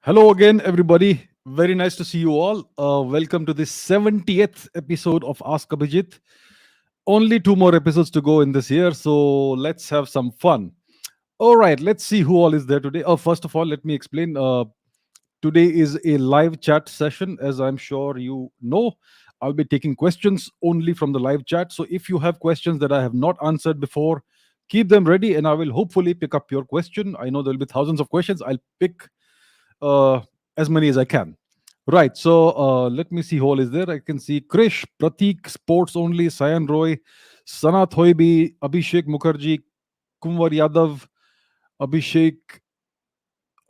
Hello again, everybody. Very nice to see you all. Welcome to the 70th episode of Ask Abhijit. Only two more episodes to go in this year, so let's have some fun. All right, let's see who all is there today. First of all, let me explain. Today is a live chat session, as I'm sure you know. I'll be taking questions only from the live chat. So if you have questions that I have not answered before, keep them ready and I will hopefully pick up your question. I know there'll be thousands of questions. I'll pick uh, as many as I can. Right. So let me see who all is there. I can see Krish, Pratik, Sports Only, Sayan Roy, Sanat Hoibi, Abhishek Mukherjee, Kumwar Yadav, Abhishek,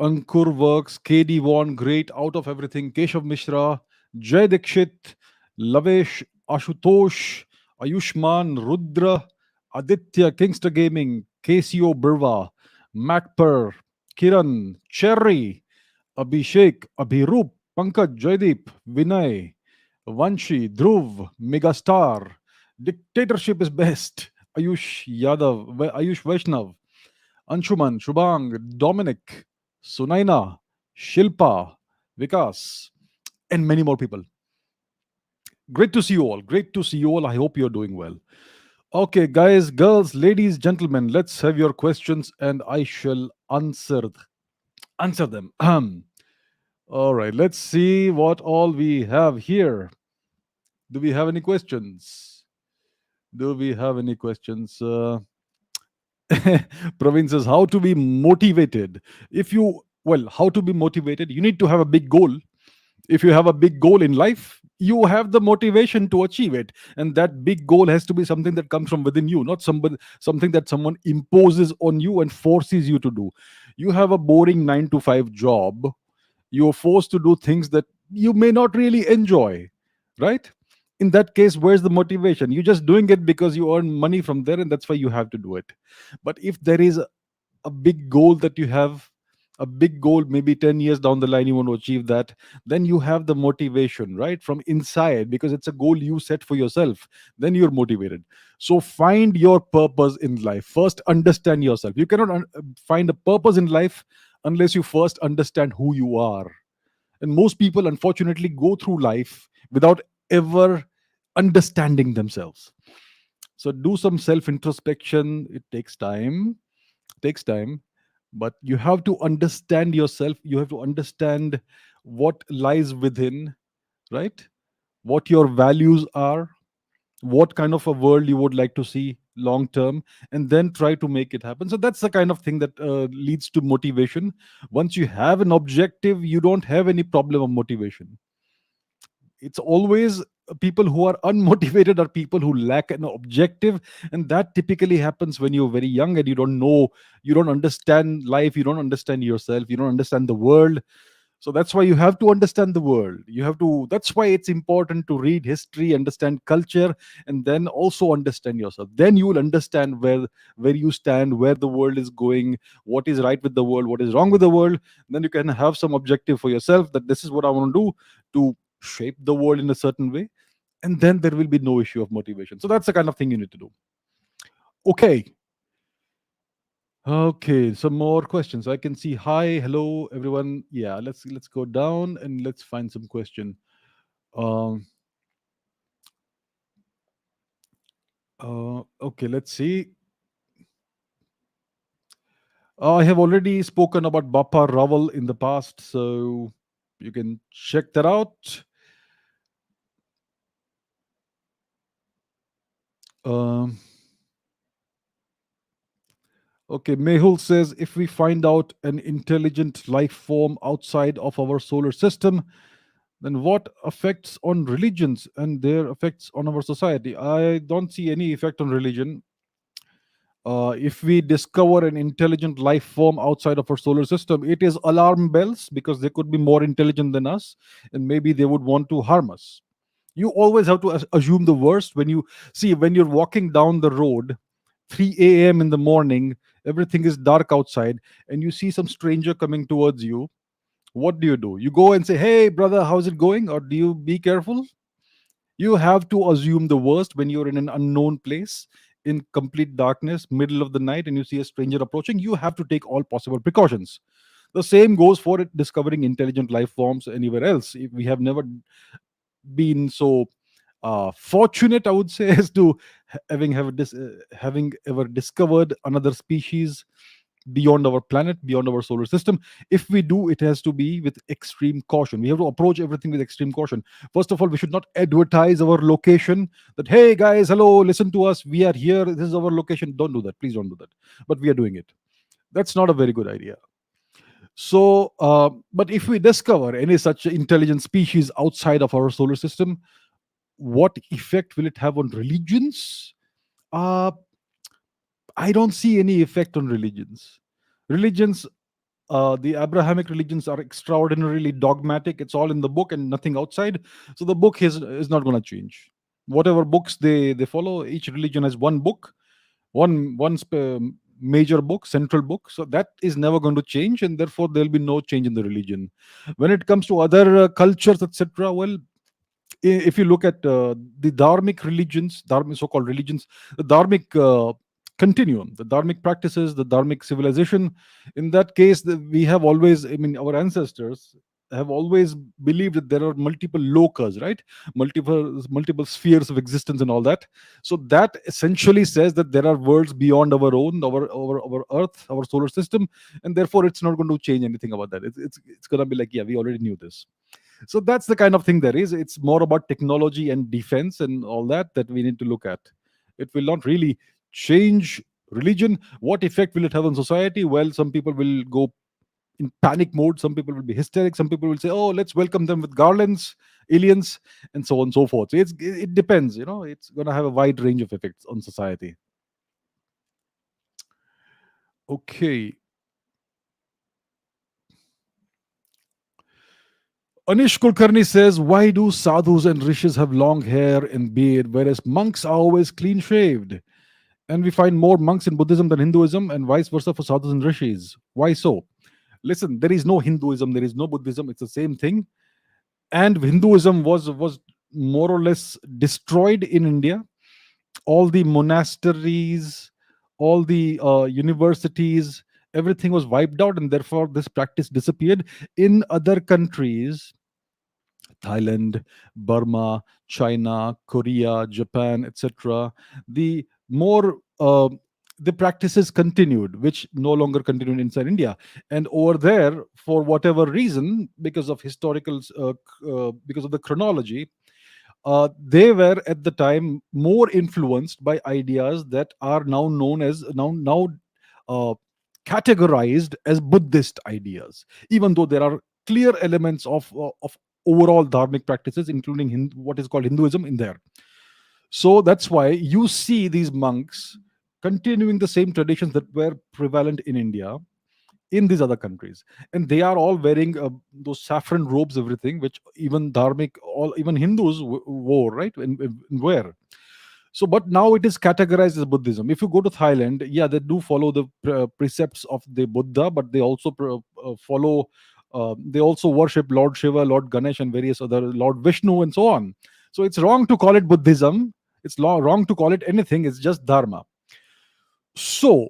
Ankur Works, KD Vaughan, Great, Out of Everything, Keshav Mishra, Jay Dikshit, Lavesh, Ashutosh, Ayushman, Rudra, Aditya, Kingster Gaming, KCO Birva, Macper, Kiran, Cherry, Abhishek, Abhirup, Pankaj, Jaideep, Vinay, Vanshi, Dhruv, Megastar, Dictatorship is Best, Ayush Yadav, Ayush Vaishnav, Anshuman, Shubhang, Dominic, Sunaina, Shilpa, Vikas, and many more people. Great to see you all. Great to see you all. I hope you're doing well. Okay, guys, girls, ladies, gentlemen, let's have your questions and I shall answer them. All right, let's see what all we have here. Do we have any questions? Do we have any questions? Praveen says, how to be motivated? How to be motivated? You need to have a big goal. If you have a big goal in life, you have the motivation to achieve it. And that big goal has to be something that comes from within you, not something that someone imposes on you and forces you to do. You have a boring 9 to 5 job. You're forced to do things that you may not really enjoy, right? In that case, where's the motivation? You're just doing it because you earn money from there and that's why you have to do it. But if there is a big goal that you have, a big goal, maybe 10 years down the line you want to achieve that, then you have the motivation right from inside, because it's a goal you set for yourself. Then you're motivated. So find your purpose in life. First understand yourself. You cannot find a purpose in life unless you first understand who you are. And most people unfortunately go through life without ever understanding themselves. So do some self introspection. It takes time, but you have to understand yourself. You have to understand what lies within, right? What your values are, what kind of a world you would like to see long term, and then try to make it happen. So that's the kind of thing that leads to motivation. Once you have an objective, you don't have any problem of motivation. It's always people who are unmotivated are people who lack an objective, and that typically happens when you're very young and you don't know, you don't understand life, you don't understand yourself, you don't understand the world. So that's why you have to understand the world. You have to, that's why it's important to read history, understand culture, and then also understand yourself. Then you will understand where you stand, where the world is going, what is right with the world, what is wrong with the world. Then you can have some objective for yourself, that this is what I want to do to shape the world in a certain way, and then there will be no issue of motivation. So that's the kind of thing you need to do. Okay. Okay, some more questions. I can see hi, hello, everyone. Yeah, let's go down and let's find some question. Um, okay, let's see. I have already spoken about Bappa Raval in the past, so you can check that out. Um, okay, Mehul says, if we find out an intelligent life form outside of our solar system, then what effects on religions and their effects on our society? I don't see any effect on religion. If we discover an intelligent life form outside of our solar system, it is alarm bells, because they could be more intelligent than us and maybe they would want to harm us. You always have to assume the worst. When you see, when you're walking down the road 3 a.m. in the morning, everything is dark outside, and you see some stranger coming towards you, what do? You go and say, hey brother, how's it going? Or do you be careful? You have to assume the worst when you're in an unknown place, in complete darkness, middle of the night, and you see a stranger approaching. You have to take all possible precautions. The same goes for it discovering intelligent life forms anywhere else. If we have never been so fortunate, I would say, as to having ever discovered another species beyond our planet, beyond our solar system. If we do, it has to be with extreme caution. We have to approach everything with extreme caution. First of all, we should not advertise our location, that, hey guys, hello, listen to us, we are here, this is our location. Don't do that. Please don't do that. But we are doing it. That's not a very good idea. So, but if we discover any such intelligent species outside of our solar system, what effect will it have on religions? Uh, I don't see any effect on religions. Religions, the Abrahamic religions are extraordinarily dogmatic. It's all in the book and nothing outside. So the book is not going to change. Whatever books they follow, each religion has one book, major book, central book. So that is never going to change, and therefore there will be no change in the religion. When it comes to other cultures, etc., well, if you look at the dharmic religions, dharmic so-called religions, the dharmic continuum, the dharmic practices, the dharmic civilization, in that case, we have always, I mean, our ancestors have always believed that there are multiple lokas, right? Multiple spheres of existence and all that. So that essentially says that there are worlds beyond our own, our Earth, our solar system, and therefore it's not going to change anything about that. It's going to be like, yeah, we already knew this. So that's the kind of thing there is. It's more about technology and defense and all that we need to look at. It will not really change religion. What effect will it have on society? Well, some people will go in panic mode, some people will be hysteric, some people will say, oh, let's welcome them with garlands, aliens, and so on and so forth. So it depends, it's going to have a wide range of effects on society. Okay. Anish Kulkarni says, why do sadhus and rishis have long hair and beard, whereas monks are always clean shaved? And we find more monks in Buddhism than Hinduism, and vice versa for sadhus and rishis. Why so? Listen, there is no Hinduism, there is no Buddhism, it's the same thing. And Hinduism was more or less destroyed in India. All the monasteries, all the universities, everything was wiped out, and therefore this practice disappeared. In other countries, Thailand, Burma, China, Korea, Japan, etc., the more the practices continued, which no longer continued inside India. And over there, for whatever reason, because of because of the chronology, they were at the time more influenced by ideas that are now uh, categorized as Buddhist ideas, even though there are clear elements of overall dharmic practices, including what is called Hinduism, in there. So that's why you see these monks continuing the same traditions that were prevalent in India in these other countries, and they are all wearing those saffron robes, everything, which even dharmic, all even Hindus wore, right, and wear. So but now it is categorized as Buddhism. If you go to Thailand, yeah, they do follow the precepts of the Buddha, but they also follow they also worship Lord Shiva, Lord Ganesh, and various other, Lord Vishnu, and so on. So it's wrong to call it Buddhism. It's wrong to call it anything. It's just dharma. So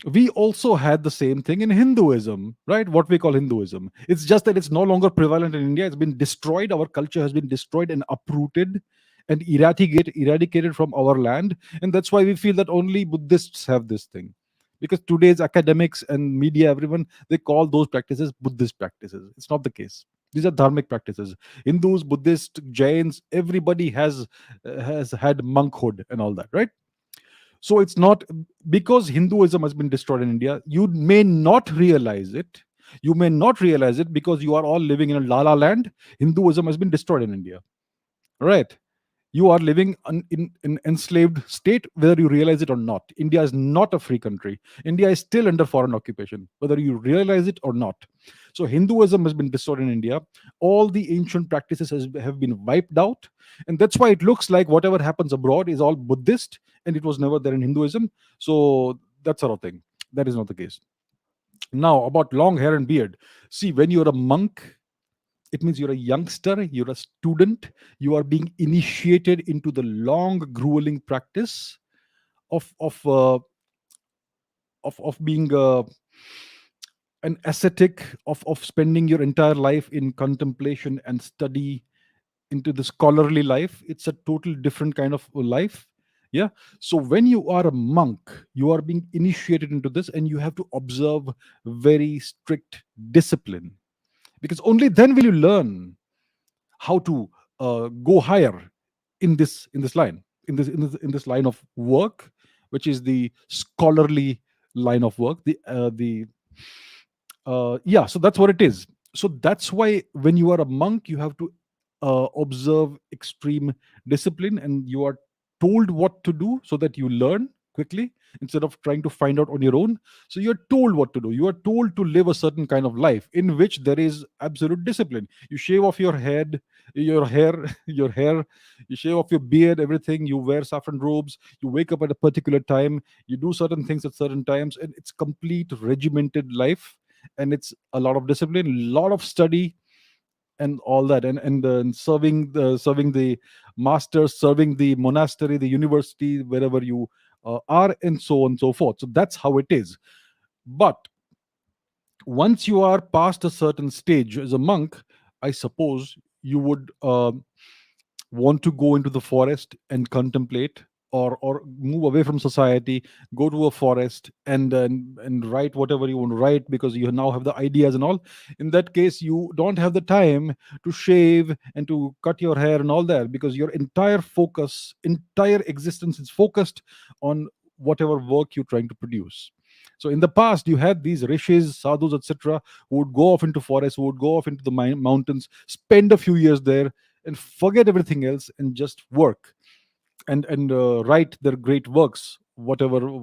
we also had the same thing in Hinduism, right? What we call Hinduism. It's just that it's no longer prevalent in India. It's been destroyed. Our culture has been destroyed and uprooted and eradicated from our land. And that's why we feel that only Buddhists have this thing. Because today's academics and media, everyone, they call those practices Buddhist practices. It's not the case. These are dharmic practices. Hindus, Buddhists, Jains, everybody has had monkhood and all that, right? So it's not because Hinduism has been destroyed in India. You may not realize it. You may not realize it because you are all living in a la land. Hinduism has been destroyed in India, right? You are living in an enslaved state, whether you realize it or not. India is not a free country. India is still under foreign occupation, whether you realize it or not. So Hinduism has been destroyed in India. All the ancient practices have been wiped out, and that's why it looks like whatever happens abroad is all Buddhist, and it was never there in Hinduism. So that sort of thing. That is not the case. Now about long hair and beard. See, when you're a monk, it means you're a youngster, you're a student, you are being initiated into the long grueling practice of being an ascetic of spending your entire life in contemplation and study into the scholarly life. It's a total different kind of life. Yeah. So when you are a monk, you are being initiated into this, and you have to observe very strict discipline, because only then will you learn how to go higher in this line, in this line of work, which is the scholarly line of work. The Yeah, so that's what it is. So that's why when you are a monk, you have to observe extreme discipline, and you are told what to do so that you learn quickly instead of trying to find out on your own. So you're told what to do. You are told to live a certain kind of life in which there is absolute discipline. You shave off your head, your hair, your hair, you shave off your beard, everything. You wear saffron robes. You wake up at a particular time. You do certain things at certain times, and it's complete regimented life, and it's a lot of discipline, a lot of study, and all that, and serving the masters, serving the monastery, the university, wherever you are, and so on and so forth. So that's how it is. But once you are past a certain stage as a monk, I suppose you would want to go into the forest and contemplate, or move away from society, go to a forest, and write whatever you want to write, because you now have the ideas and all. In that case, you don't have the time to shave and to cut your hair and all that, because your entire existence is focused on whatever work you're trying to produce. So in the past, you had these rishis, sadhus, etc., who would go off into forests, who would go off into the mountains, spend a few years there, and forget everything else and just work, and write their great works. Whatever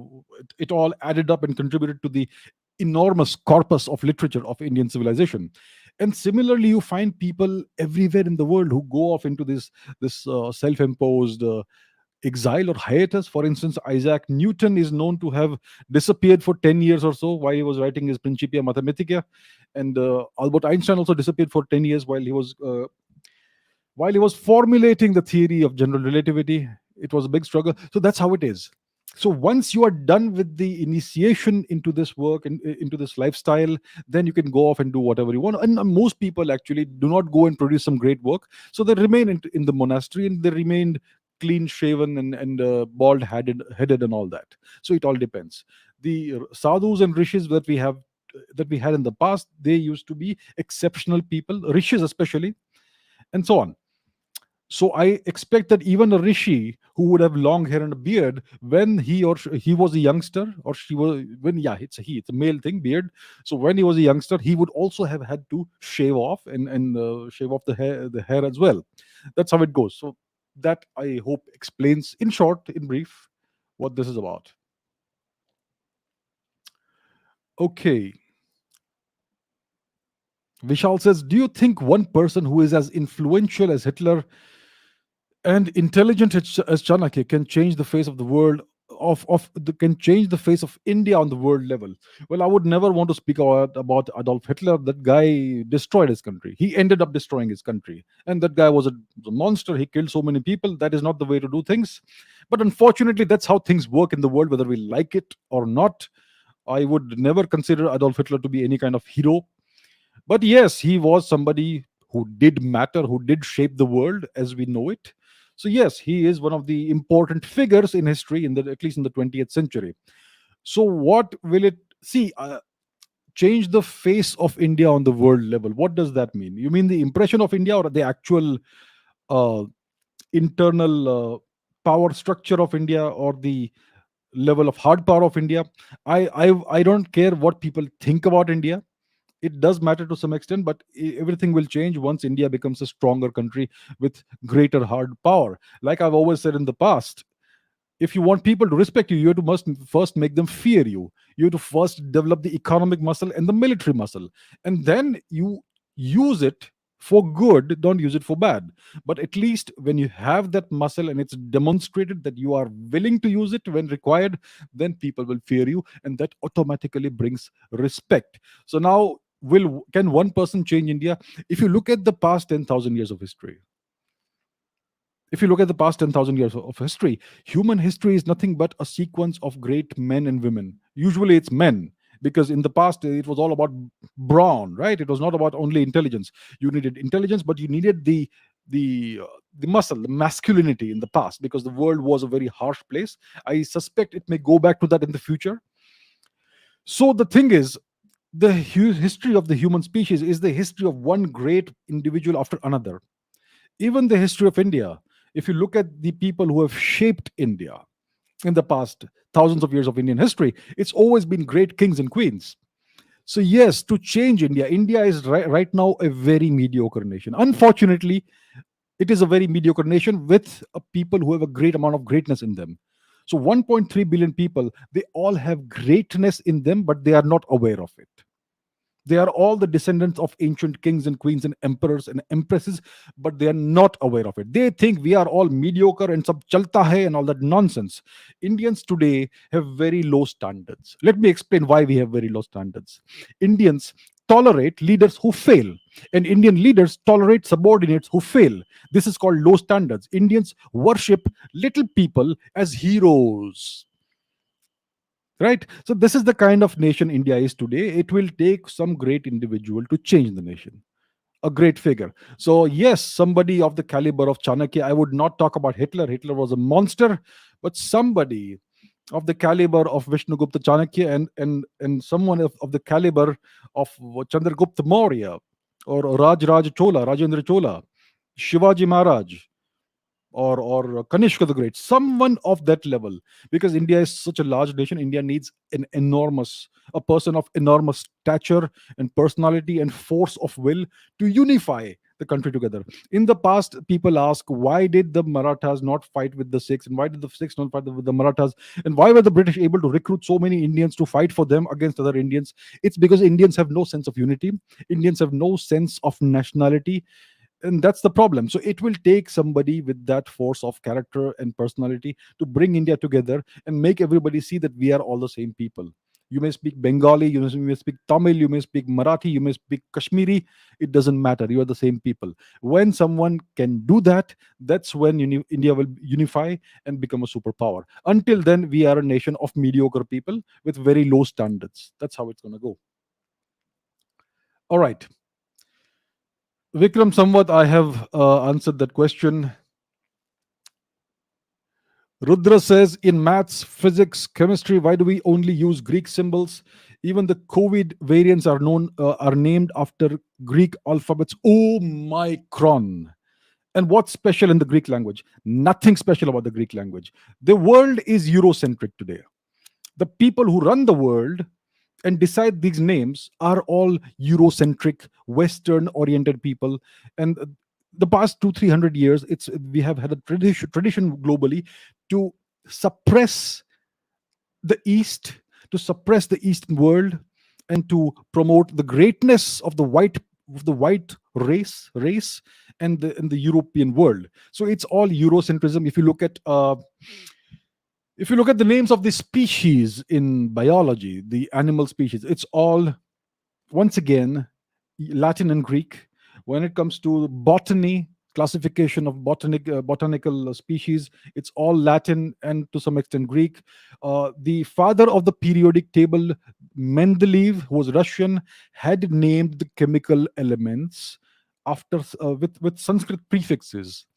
it all added up and contributed to the enormous corpus of literature of Indian civilization. And similarly, you find people everywhere in the world who go off into this self-imposed exile or hiatus. For instance, Isaac Newton is known to have disappeared for 10 years or so while he was writing his Principia Mathematica. And Albert Einstein also disappeared for 10 years while he was formulating the theory of general relativity. It was a big struggle. So that's how it is. So once you are done with the initiation into this work and into this lifestyle, then you can go off and do whatever you want. And most people actually do not go and produce some great work, so they remain in the monastery, and they remained clean shaven and bald headed and all that. So it all depends. The sadhus and rishis that we had in the past, they used to be exceptional people, rishis especially, and so on. So I expect that even a rishi who would have long hair and a beard, when he was a youngster, or she was, when, yeah, it's a male thing, beard. So when he was a youngster, he would also have had to shave off and shave off the hair as well. That's how it goes. So that, I hope, explains in short, in brief, what this is about. Okay. Vishal says, do you think one person who is as influential as Hitler and intelligent as Chanakya can change the face of the world, can change the face of India on the world level? Well, I would never want to speak about Adolf Hitler. That guy destroyed his country. He ended up destroying his country, and that guy was a monster. He killed so many people. That is not the way to do things. But unfortunately, that's how things work in the world, whether we like it or not. I would never consider Adolf Hitler to be any kind of hero. But yes, he was somebody who did matter, who did shape the world as we know it. So yes, he is one of the important figures in history, at least in the 20th century. So what will it see? Change the face of India on the world level. What does that mean? You mean the impression of India, or the actual uh, internal power structure of India, or the level of hard power of India? I don't care what people think about India. It does matter to some extent, but everything will change once India becomes a stronger country with greater hard power. Like I've always said in the past, if you want people to respect you, you have to must first make them fear you. You have to first develop the economic muscle and the military muscle, and then you use it for good. Don't use it for bad. But at least when you have that muscle and it's demonstrated that you are willing to use it when required, then people will fear you, and that automatically brings respect. So now, will can one person change India? If you look at the past 10,000 years of history, if you look at the past 10,000 years of history, human history is nothing but a sequence of great men and women. Usually it's men. because in the past it was all about brawn, right? It was not about only intelligence. You needed intelligence, but you needed the muscle, the masculinity in the past, because the world was a very harsh place. I suspect it may go back to that in the future. So the thing is, the history of the human species is the history of one great individual after another. Even the history of India, if you look at the people who have shaped India in the past thousands of years of Indian history, it's always been great kings and queens. So, yes, to change India, India is right now a very mediocre nation. Unfortunately, it is a very mediocre nation with people who have a great amount of greatness in them. So, 1.3 billion people, they all have greatness in them, but they are not aware of it. They are all the descendants of ancient kings and queens and emperors and empresses, but they are not aware of it. They think we are all mediocre and sab chalta hai and all that nonsense. Indians today have very low standards. Let me explain why we have very low standards. Indians tolerate leaders who fail, and Indian leaders tolerate subordinates who fail. This is called low standards. Indians worship little people as heroes, right? So this is the kind of nation India is today. It will take some great individual to change the nation, a great figure. So yes, somebody of the caliber of Chanakya. I would not talk about Hitler. Hitler was a monster. But somebody of the caliber of Vishnugupta Chanakya, and someone of the caliber of Chandragupta Maurya, or Raj Chola, Rajendra Chola, Shivaji Maharaj, or Kanishka the Great, someone of that level. Because India is such a large nation, India needs a person of enormous stature and personality and force of will to unify the country together. In the past, people ask, why did the Marathas not fight with the Sikhs, and why did the Sikhs not fight with the Marathas, and why were the British able to recruit so many Indians to fight for them against other Indians? It's because Indians have no sense of unity. Indians have no sense of nationality, and that's the problem. So it will take somebody with that force of character and personality to bring India together and make everybody see that we are all the same people. You may speak Bengali, you may speak Tamil, you may speak Marathi, you may speak Kashmiri. It doesn't matter. You are the same people. When someone can do that, that's when India will unify and become a superpower. Until then, we are a nation of mediocre people with very low standards. That's how it's going to go. All right. Vikram, somewhat I have answered that question. Rudra says, in maths, physics, chemistry, why do we only use Greek symbols? Even the COVID variants are named after Greek alphabets. Omicron. And what's special in the Greek language? Nothing special about the Greek language. The world is Eurocentric today. The people who run the world and decide these names are all Eurocentric, Western oriented people. And the past 200-300 years, we have had a tradition globally to suppress the East, to suppress the Eastern world, and to promote the greatness of the white race and the European world. So it's all Eurocentrism. If you look at the names of the species in biology, the animal species, it's all, once again, Latin and Greek. When it comes to botany, classification of botanical species, it's all Latin and to some extent Greek. The father of the periodic table, Mendeleev, who was Russian, had named the chemical elements after with Sanskrit prefixes,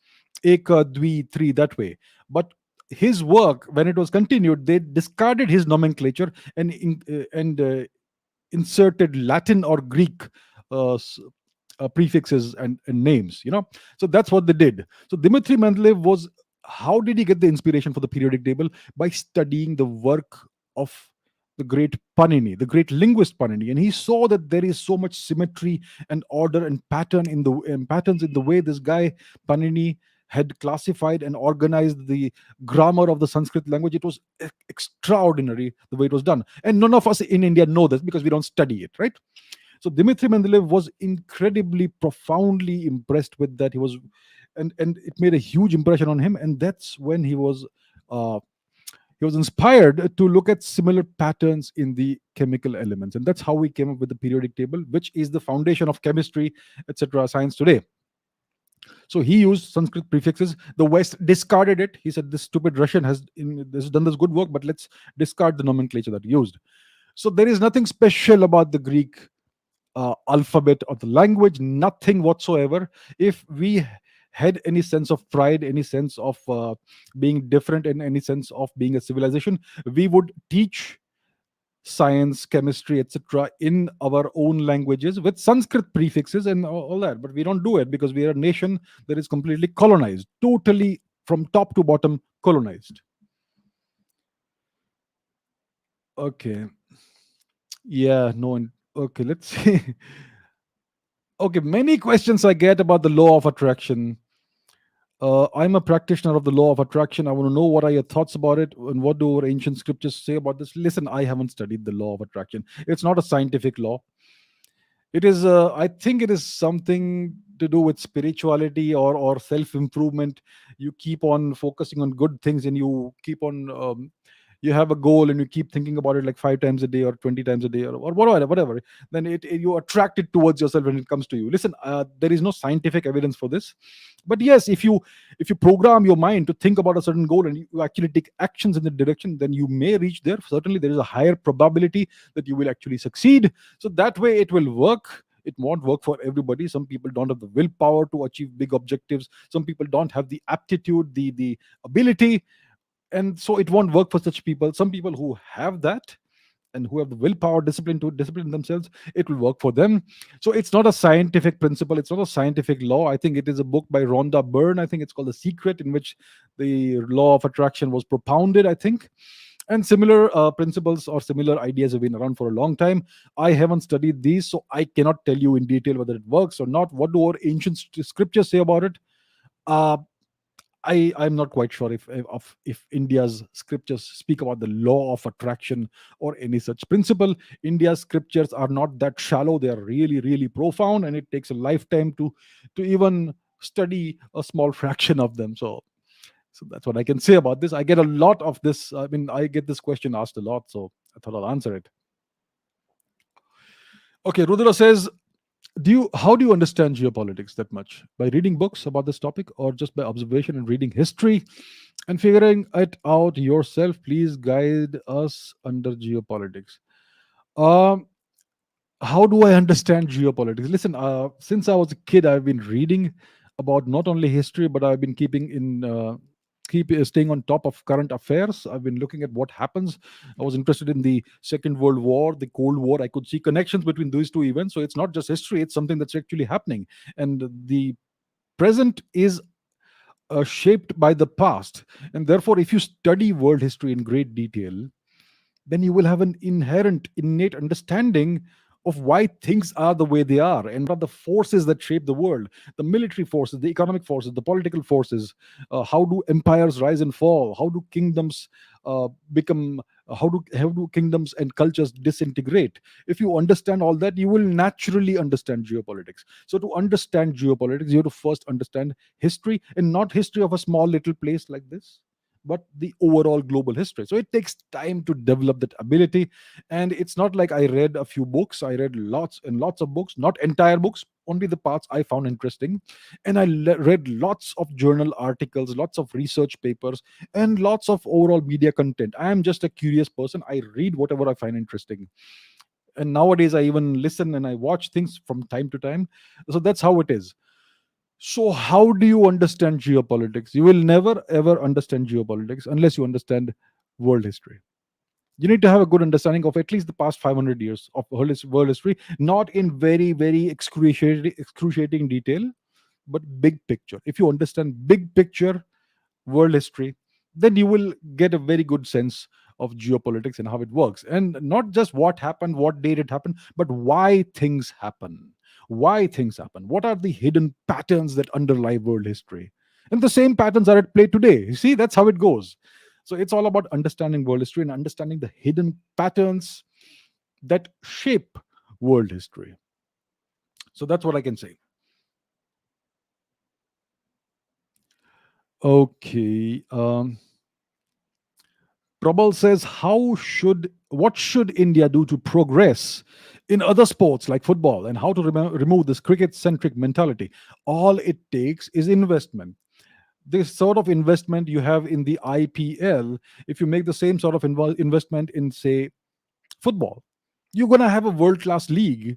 eka, dvi, three, that way. But his work, when it was continued, they discarded his nomenclature and inserted Latin or Greek uh, s- prefixes and names. So that's what they did. So Dmitry Mendeleev was, how did he get the inspiration for the periodic table? By studying the work of the great Panini, the great linguist Panini, and he saw that there is so much symmetry and order and patterns in the way this guy Panini had classified and organized the grammar of the Sanskrit language. It was extraordinary the way it was done, and none of us in India know this because we don't study it, right? So Dmitry Mendeleev was incredibly, profoundly impressed with that. He was, and it made a huge impression on him, and that's when uh, he was inspired to look at similar patterns in the chemical elements, and that's how we came up with the periodic table, which is the foundation of chemistry, etc., science today. So he used Sanskrit prefixes. The West discarded it. He said, "This stupid Russian has done this good work, but let's discard the nomenclature that he used." So there is nothing special about the Greek alphabet or the language, nothing whatsoever. If we had any sense of pride, any sense of being different, and any sense of being a civilization, we would teach science, chemistry, etc., in our own languages with Sanskrit prefixes and all that. But we don't do it because we are a nation that is completely colonized, totally from top to bottom colonized. Okay. Yeah, no. Okay, let's see. Okay, many questions I get about the law of attraction. I'm a practitioner of the law of attraction. I want to know what are your thoughts about it and what do our ancient scriptures say about this. Listen, I haven't studied the law of attraction. It's not a scientific law. It is, I think, it is something to do with spirituality or self improvement. You keep on focusing on good things, and you keep on you have a goal and you keep thinking about it like 5 times a day or 20 times a day, or whatever. Then you attract it towards yourself when it comes to you. Listen, there is no scientific evidence for this, but yes, if you program your mind to think about a certain goal and you actually take actions in the direction, then you may reach there. Certainly there is a higher probability that you will actually succeed. So that way it will work. It won't work for everybody. Some people don't have the willpower to achieve big objectives. Some people don't have the aptitude, the ability, and so it won't work for such people. Some people who have that and who have the willpower, discipline to discipline themselves, it will work for them. So it's not a scientific principle, it's not a scientific law. I think it is a book by Rhonda Byrne. I think it's called The Secret, in which the law of attraction was propounded, I think. And similar principles or similar ideas have been around for a long time. I haven't studied these, so I cannot tell you in detail whether it works or not. What do our ancient scriptures say about it? uh, I'm not quite sure if India's scriptures speak about the law of attraction or any such principle. India's scriptures are not that shallow; they are really, really profound, and it takes a lifetime to even study a small fraction of them. So that's what I can say about this. I get a lot of this. I mean, I get this question asked a lot, so I thought I'll answer it. Okay, Rudra says, do you how do you understand geopolitics that much? By reading books about this topic, or just by observation and reading history and figuring it out yourself? Please guide us under geopolitics. um how do I understand geopolitics? Listen, since I was a kid, I've been reading about not only history, but I've been keep staying on top of current affairs. I've been looking at what happens. I was interested in the Second World War, the Cold War. I could see connections between these two events. So it's not just history; it's something that's actually happening. And the present is shaped by the past. And therefore, if you study world history in great detail, then you will have an inherent, innate understanding of why things are the way they are and what are the forces that shape the world: the military forces, the economic forces, the political forces. How do empires rise and fall? How do kingdoms become? How do kingdoms and cultures disintegrate? If you understand all that, you will naturally understand geopolitics. So to understand geopolitics, you have to first understand history, and not history of a small little place like this, but the overall global history. So it takes time to develop that ability. And it's not like I read a few books. I read lots and lots of books, not entire books, only the parts I found interesting. And I read lots of journal articles, lots of research papers, and lots of overall media content. I am just a curious person. I read whatever I find interesting. And nowadays I even listen and I watch things from time to time. So that's how it is. So, how do you understand geopolitics? You will never ever understand geopolitics unless you understand world history. You need to have a good understanding of at least the past 500 years of world history, not in very, very excruciating detail, but big picture. If you understand big picture world history, then you will get a very good sense of geopolitics and how it works. And not just what happened, what date it happened, but why things happen. Why things happen. What are the hidden patterns that underlie world history? And the same patterns are at play today. You see, that's how it goes. So it's all about understanding world history and understanding the hidden patterns that shape world history. So that's what I can say. Okay. Prabal says, what should India do to progress in other sports like football, and how to remove this cricket centric mentality? All it takes is investment. This sort of investment you have in the IPL, if you make the same sort of investment in, say, football. You're gonna have a world class league.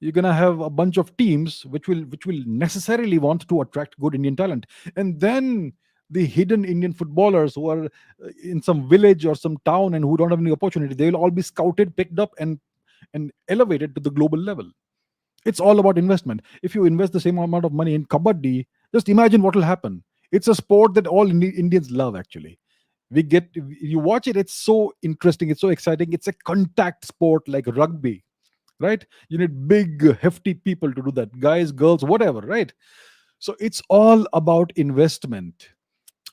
You're gonna have a bunch of teams which will necessarily want to attract good Indian talent, and then the hidden Indian footballers who are in some village or some town and who don't have any opportunity, they will all be scouted, picked up, and elevated to the global level. It's all about investment. If you invest the same amount of money in kabaddi, just imagine what will happen. It's a sport that all Indians love. Actually, we get you watch it. It's so interesting. It's so exciting. It's a contact sport like rugby, right? You need big, hefty people to do that. Guys, girls, whatever, right? So it's all about investment.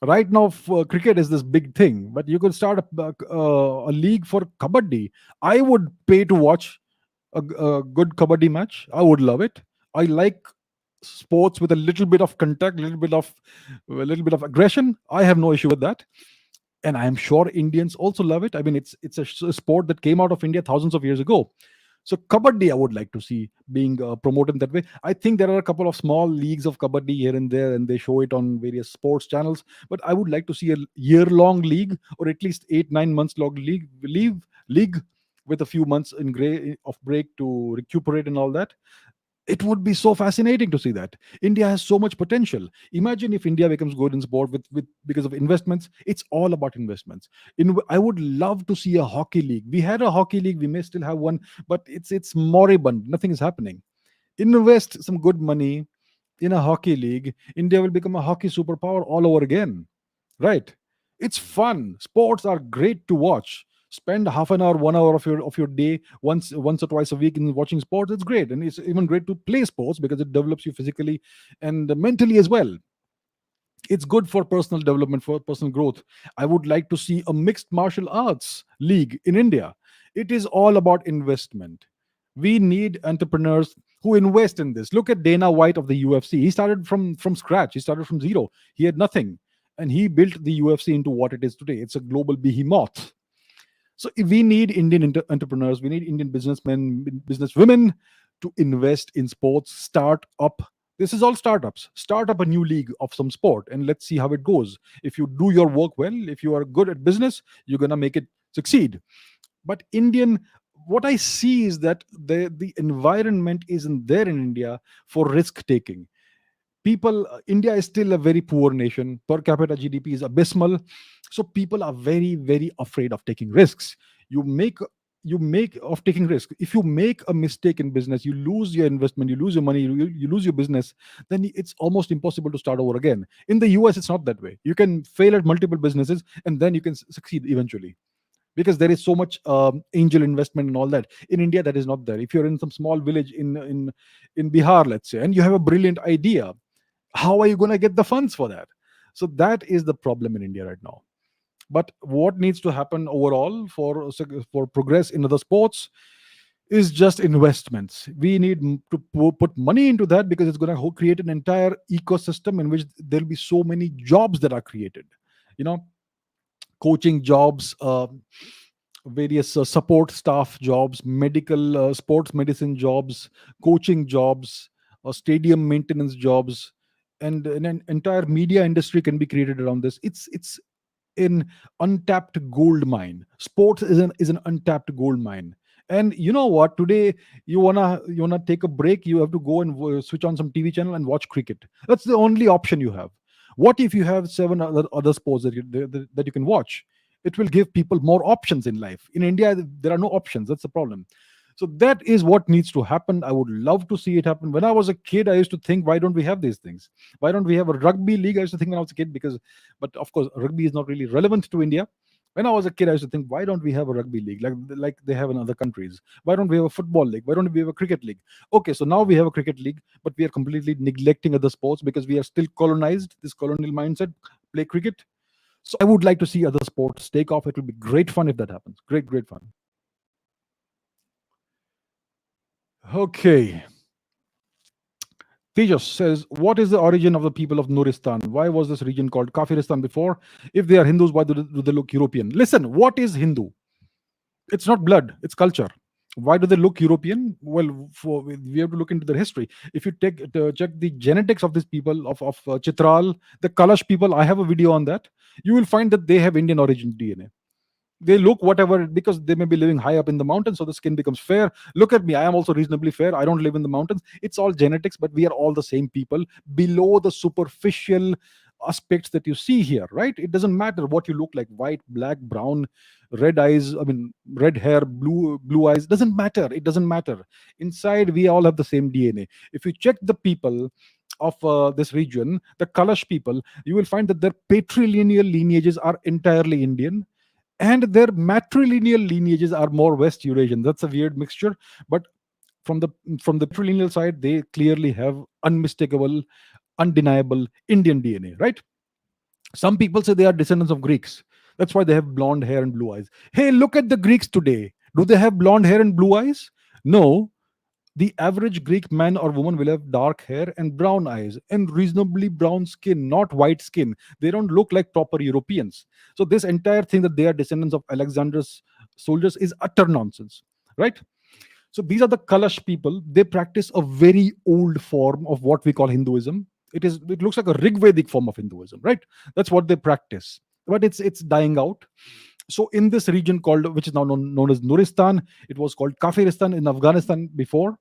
Right now, cricket is this big thing, but you could start a league for kabaddi. I would pay to watch a good kabaddi match. I would love it. I like sports with a little bit of contact, a little bit of aggression. I have no issue with that, and I am sure Indians also love it. I mean, it's a sport that came out of India thousands of years ago. So kabaddi, I would like to see being promoted that way. I think there are a couple of small leagues of kabaddi here and there, and they show it on various sports channels. But I would like to see a year-long league, or at least 8 9 months long league with a few months of break to recuperate and all that. It would be so fascinating to see that. India has so much potential. Imagine if India becomes good in sport with because of investments. It's all about investments. I would love to see a hockey league. We had a hockey league, we may still have one, but it's moribund. Nothing is happening. Invest some good money in a hockey league. India will become a hockey superpower all over again, right? It's fun. Sports are great to watch. Spend half an hour, 1 hour of your day once or twice a week in watching sports. It's great, and it's even great to play sports because it develops you physically and mentally as well. It's good for personal development, for personal growth. I would like to see a mixed martial arts league in India. It is all about investment. We need entrepreneurs who invest in this. Look at Dana White of the UFC. He started from scratch. He started from zero. He had nothing, and he built the UFC into what it is today. It's a global behemoth. So if we need Indian entrepreneurs, we need Indian businessmen, businesswomen to invest in sports, start up. This is all startups. Start up a new league of some sport and let's see how it goes. If you do your work well, if you are good at business, you're going to make it succeed. But what I see is that the environment isn't there in India for risk taking. India is still a very poor nation. Per capita GDP is abysmal. So people are very, very afraid of taking risks. You make of taking risk. If you make a mistake in business, you lose your investment, you lose your money, you lose your business, then it's almost impossible to start over again. In the US, it's not that way. You can fail at multiple businesses and then you can succeed eventually, because there is so much angel investment and all that. In India, that is not there. If you're in some small village in Bihar, let's say, and you have a brilliant idea, how are you going to get the funds for that? So that is the problem in India right now. But what needs to happen overall for progress in other sports is just investments. We need to put money into that, because it's going to create an entire ecosystem in which there'll be so many jobs that are created, you know coaching jobs, various support staff jobs, medical sports medicine jobs, coaching jobs, stadium maintenance jobs, and an entire media industry can be created around this. It's an untapped gold mine. Sports is an untapped gold mine. And you know what? Today, you wanna take a break. You have to go and switch on some TV channel and watch cricket. That's the only option you have. What if you have seven other sports that you can watch? It will give people more options in life. In India, there are no options. That's the problem. So that is what needs to happen. I would love to see it happen. When I was a kid, I used to think, why don't we have these things? Why don't we have a rugby league? I used to think when I was a kid, but of course, rugby is not really relevant to India. When I was a kid, I used to think, why don't we have a rugby league like they have in other countries? Why don't we have a football league? Why don't we have a cricket league? Okay, so now we have a cricket league, but we are completely neglecting other sports because we are still colonized, this colonial mindset, play cricket. So I would like to see other sports take off. It will be great fun if that happens. Great, great fun. Okay. Tejas says, what is the origin of the people of Nuristan? Why was this region called Kafiristan before? If they are Hindus, why do they look European? Listen, what is Hindu? It's not blood, it's culture. Why do they look European? Well, we have to look into their history. If you check the genetics of these people, of Chitral, the Kalash people, I have a video on that. You will find that they have Indian origin DNA. They look whatever, because they may be living high up in the mountains, so the skin becomes fair. Look at me, I am also reasonably fair. I don't live in the mountains. It's all genetics, but we are all the same people below the superficial aspects that you see here, right? It doesn't matter what you look like, white, black, brown, red eyes, I mean red hair, blue eyes, doesn't matter. It doesn't matter. Inside we all have the same DNA. If you check the people of this region, the Kalash people, you will find that their patrilineal lineages are entirely Indian, and their matrilineal lineages are more West Eurasian. That's a weird mixture, but from the patrilineal side, they clearly have unmistakable, undeniable Indian DNA, right? Some people say they are descendants of Greeks. That's why they have blonde hair and blue eyes. Hey, look at the Greeks today. Do they have blonde hair and blue eyes? No. The average Greek man or woman will have dark hair and brown eyes and reasonably brown skin, not white skin. They don't look like proper Europeans. So, this entire thing that they are descendants of Alexander's soldiers is utter nonsense, right? So, these are the Kalash people. They practice a very old form of what we call Hinduism. It looks like a Rigvedic form of Hinduism, right? That's what they practice. But it's dying out. So in this region called, which is now known as Nuristan, it was called Kafiristan in Afghanistan before.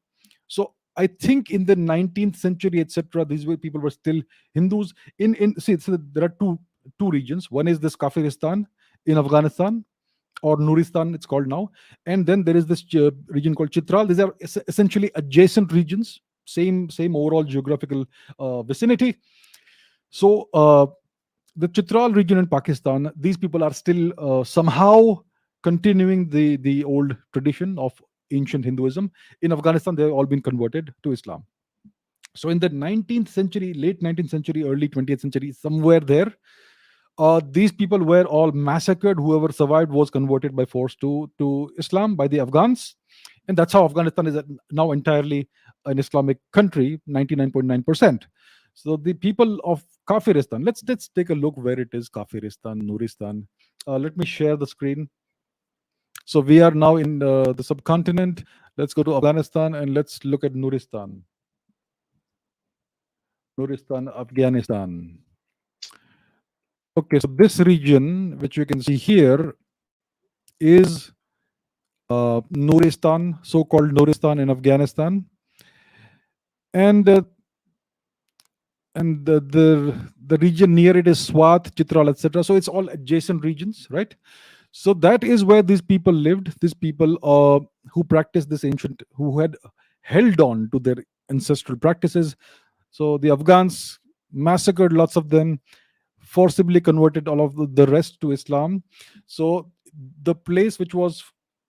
So I think in the 19th century, etc., these were people were still Hindus. In see, so there are two regions. One is this Kafiristan in Afghanistan, or Nuristan, it's called now, and then there is this region called Chitral. These are essentially adjacent regions, same overall geographical vicinity. So the Chitral region in Pakistan, these people are still somehow continuing the old tradition of ancient Hinduism. In Afghanistan, they've all been converted to Islam. So in the 19th century, late 19th century, early 20th century, somewhere there, these people were all massacred. Whoever survived was converted by force to Islam by the Afghans. And that's how Afghanistan is now entirely an Islamic country, 99.9%. So the people of Kafiristan, let's take a look where it is, Kafiristan, Nuristan. Let me share the screen. So we are now in the subcontinent. Let's go to Afghanistan and let's look at Nuristan. Nuristan, Afghanistan. Okay, so this region, which you can see here, is Nuristan, so-called Nuristan in Afghanistan, and the region near it is Swat, Chitral, etc. So it's all adjacent regions, right? So that is where these people lived. These people who practiced this ancient, who had held on to their ancestral practices. So the Afghans massacred lots of them, forcibly converted all of the rest to Islam. So the place which was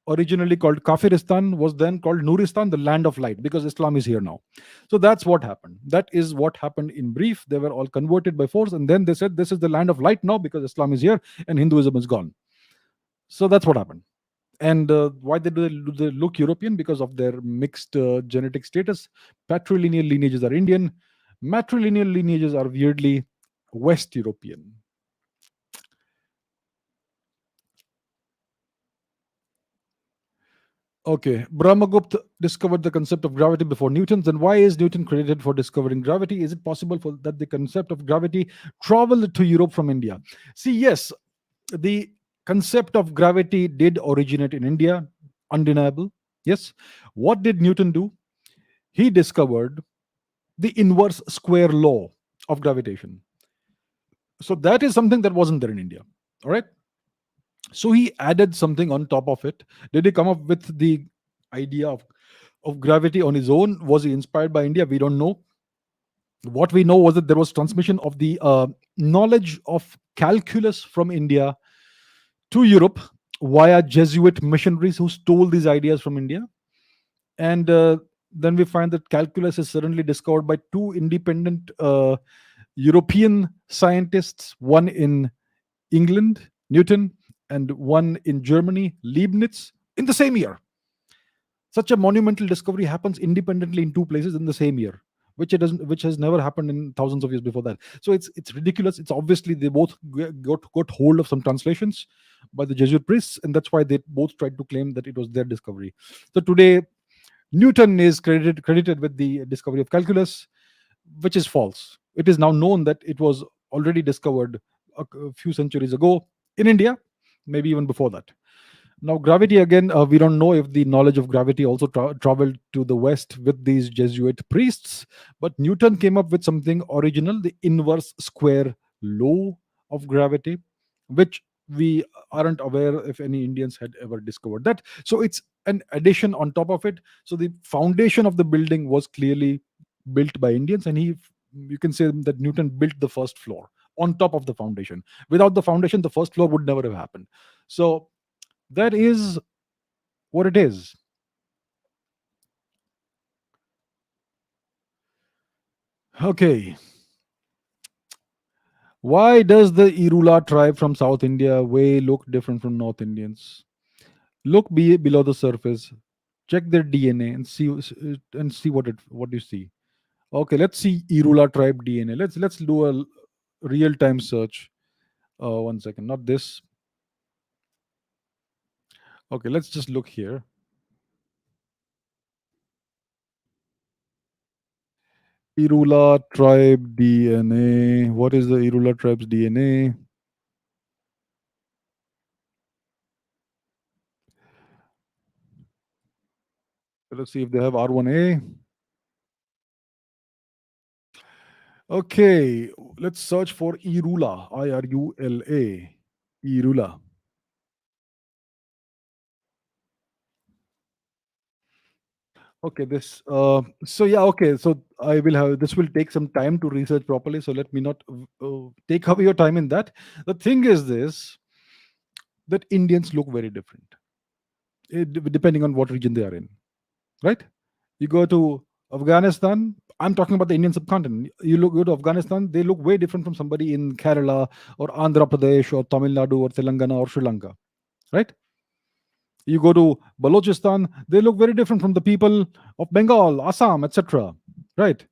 originally called Kafiristan was then called Nuristan, the land of light, because Islam is here now. So that's what happened. That is what happened in brief. They were all converted by force, and then they said, this is the land of light now because Islam is here and Hinduism is gone. So that's what happened. And why do they look European? Because of their mixed genetic status. Patrilineal lineages are Indian. Matrilineal lineages are weirdly West European. Okay, Brahmagupta discovered the concept of gravity before Newton. Then why is Newton credited for discovering gravity? Is it possible that the concept of gravity traveled to Europe from India? See, yes, the concept of gravity did originate in India, undeniable. Yes. What did Newton do? He discovered the inverse square law of gravitation. So that is something that wasn't there in India. All right. So he added something on top of it. Did he come up with the idea of gravity on his own? Was he inspired by India? We don't know. What we know was that there was transmission of the knowledge of calculus from India to Europe via Jesuit missionaries who stole these ideas from India. And then we find that calculus is suddenly discovered by two independent European scientists, one in England, Newton, and one in Germany, Leibniz, in the same year. Such a monumental discovery happens independently in two places in the same year, which has never happened in thousands of years before that. So it's ridiculous. It's obviously they both got hold of some translations by the Jesuit priests, and that's why they both tried to claim that it was their discovery. So today, Newton is credited with the discovery of calculus, which is false. It is now known that it was already discovered a few centuries ago in India, maybe even before that. Now, gravity again, we don't know if the knowledge of gravity also traveled to the West with these Jesuit priests, but Newton came up with something original, the inverse square law of gravity, which we aren't aware if any Indians had ever discovered that. So it's an addition on top of it. So the foundation of the building was clearly built by Indians, and you can say that Newton built the first floor on top of the foundation. Without the foundation, the first floor would never have happened. So that is what it is. Okay. Why does the Irula tribe from South India way look different from North Indians? Look below the surface, check their DNA and see what you see. Okay, let's see Irula tribe DNA. Let's do a real time search. One second, not this. Okay, let's just look here. Irula tribe DNA. What is the Irula tribe's DNA? Let's see if they have R1A. Okay, let's search for Irula. Irula. Irula. Okay, this. So yeah, okay. So I will have this will take some time to research properly. So let me not take away your time in that. The thing is this: that Indians look very different, depending on what region they are in. Right? You go to Afghanistan. I'm talking about the Indian subcontinent. Go to Afghanistan, they look way different from somebody in Kerala or Andhra Pradesh or Tamil Nadu or Telangana or Sri Lanka. Right? You go to Balochistan, they look very different from the people of Bengal, Assam, etc. Right?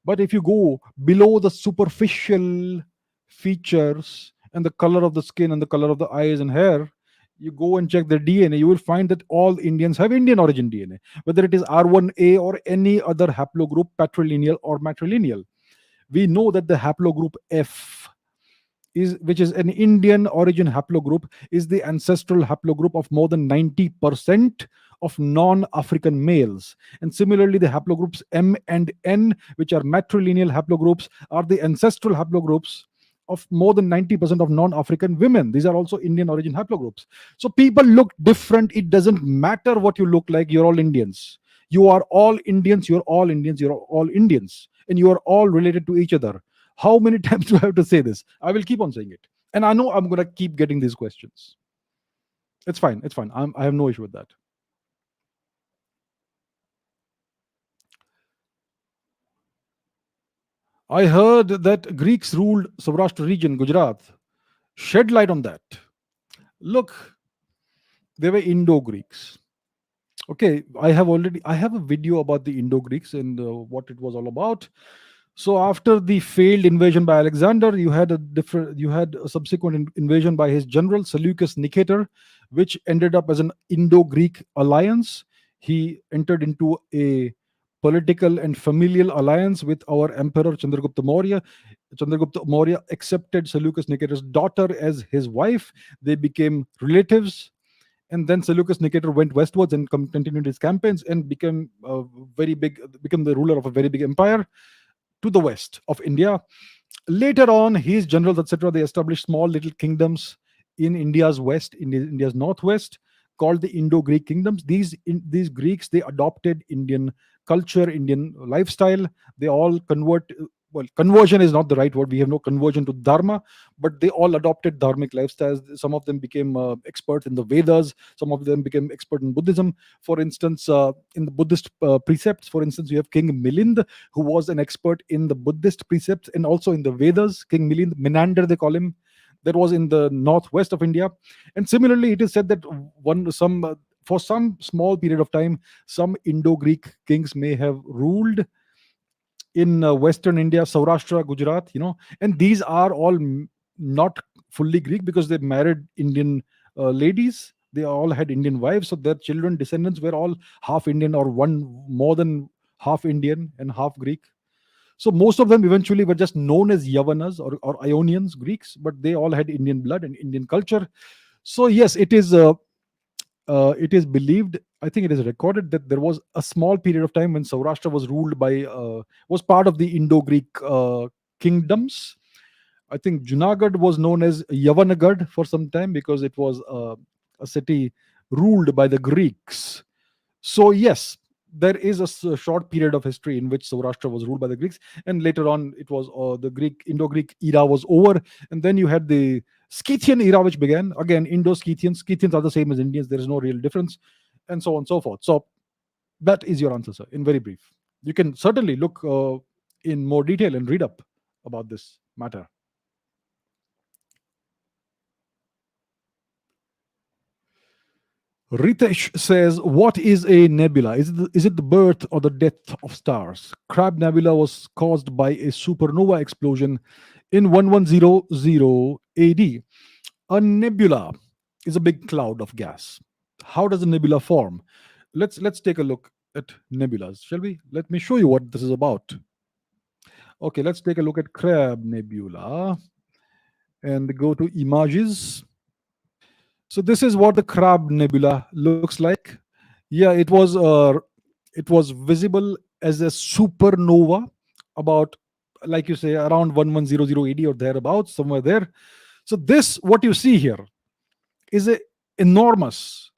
But if you go below the superficial features and the color of the skin and the color of the eyes and hair, you go and check their DNA, you will find that all Indians have Indian origin DNA, whether it is R1A or any other haplogroup, patrilineal or matrilineal. We know that the haplogroup F is, which is an Indian origin haplogroup, is the ancestral haplogroup of more than 90% of non-African males. And similarly, the haplogroups M and N, which are matrilineal haplogroups, are the ancestral haplogroups of more than 90% of non-African women. These are also Indian origin haplogroups. So people look different. It doesn't matter what you look like, you're all Indians. You are all Indians, you're all Indians, you're all Indians, and you are all related to each other. How many times do I have to say this? I will keep on saying it. And I know I'm going to keep getting these questions. It's fine. It's fine. I have no issue with that. I heard that Greeks ruled Saurashtra region, Gujarat. Shed light on that. Look, they were Indo Greeks. Okay, I have a video about the Indo Greeks and what it was all about. So after the failed invasion by Alexander, you had a subsequent invasion by his general Seleucus Nicator, which ended up as an Indo-Greek alliance. He entered into a political and familial alliance with our emperor Chandragupta Maurya. Chandragupta Maurya accepted Seleucus Nicator's daughter as his wife. They became relatives, and then Seleucus Nicator went westwards and continued his campaigns and became the ruler of a very big empire to the west of India. Later on, his generals, etc., they established small little kingdoms in India's west, in India's northwest, called the Indo-Greek kingdoms. These Greeks, they adopted Indian culture, Indian lifestyle. They all well, conversion is not the right word. We have no conversion to dharma, but they all adopted dharmic lifestyles. Some of them became experts in the Vedas. Some of them became expert in Buddhism. For instance, in the Buddhist precepts, for instance, you have King Milind, who was an expert in the Buddhist precepts and also in the Vedas. King Milind, Menander, they call him. That was in the northwest of India. And similarly, it is said that for some small period of time, some Indo-Greek kings may have ruled in Western India, Saurashtra, Gujarat, and these are all not fully Greek because they married Indian ladies. They all had Indian wives, so their children, descendants were all half Indian or one more than half Indian and half Greek. So most of them eventually were just known as Yavanas or Ionians, Greeks, but they all had Indian blood and Indian culture. So yes, it is. it is believed, I think it is recorded, that there was a small period of time when Saurashtra was ruled by, was part of the Indo-Greek kingdoms. I think Junagadh was known as Yavanagad for some time because it was a city ruled by the Greeks. So yes, there is a short period of history in which Saurashtra was ruled by the Greeks, and later on it was the Greek Indo-Greek era was over, and then you had the Scythian era which began. Again, Indo-Scythians. Scythians are the same as Indians. There is no real difference, and so on and so forth. So that is your answer, sir. In very brief, you can certainly look in more detail and read up about this matter. Ritesh says, "What is a nebula? Is it the birth or the death of stars? Crab Nebula was caused by a supernova explosion in 1100 AD. A nebula is a big cloud of gas. How does a nebula form? Let's take a look at nebulas, shall we? Let me show you what this is about. Okay, let's take a look at Crab Nebula and go to images. So this is what the Crab Nebula looks like. Yeah, it was visible as a supernova about, like you say, around 1100 AD or thereabouts, somewhere there. So this, what you see here, is a enormous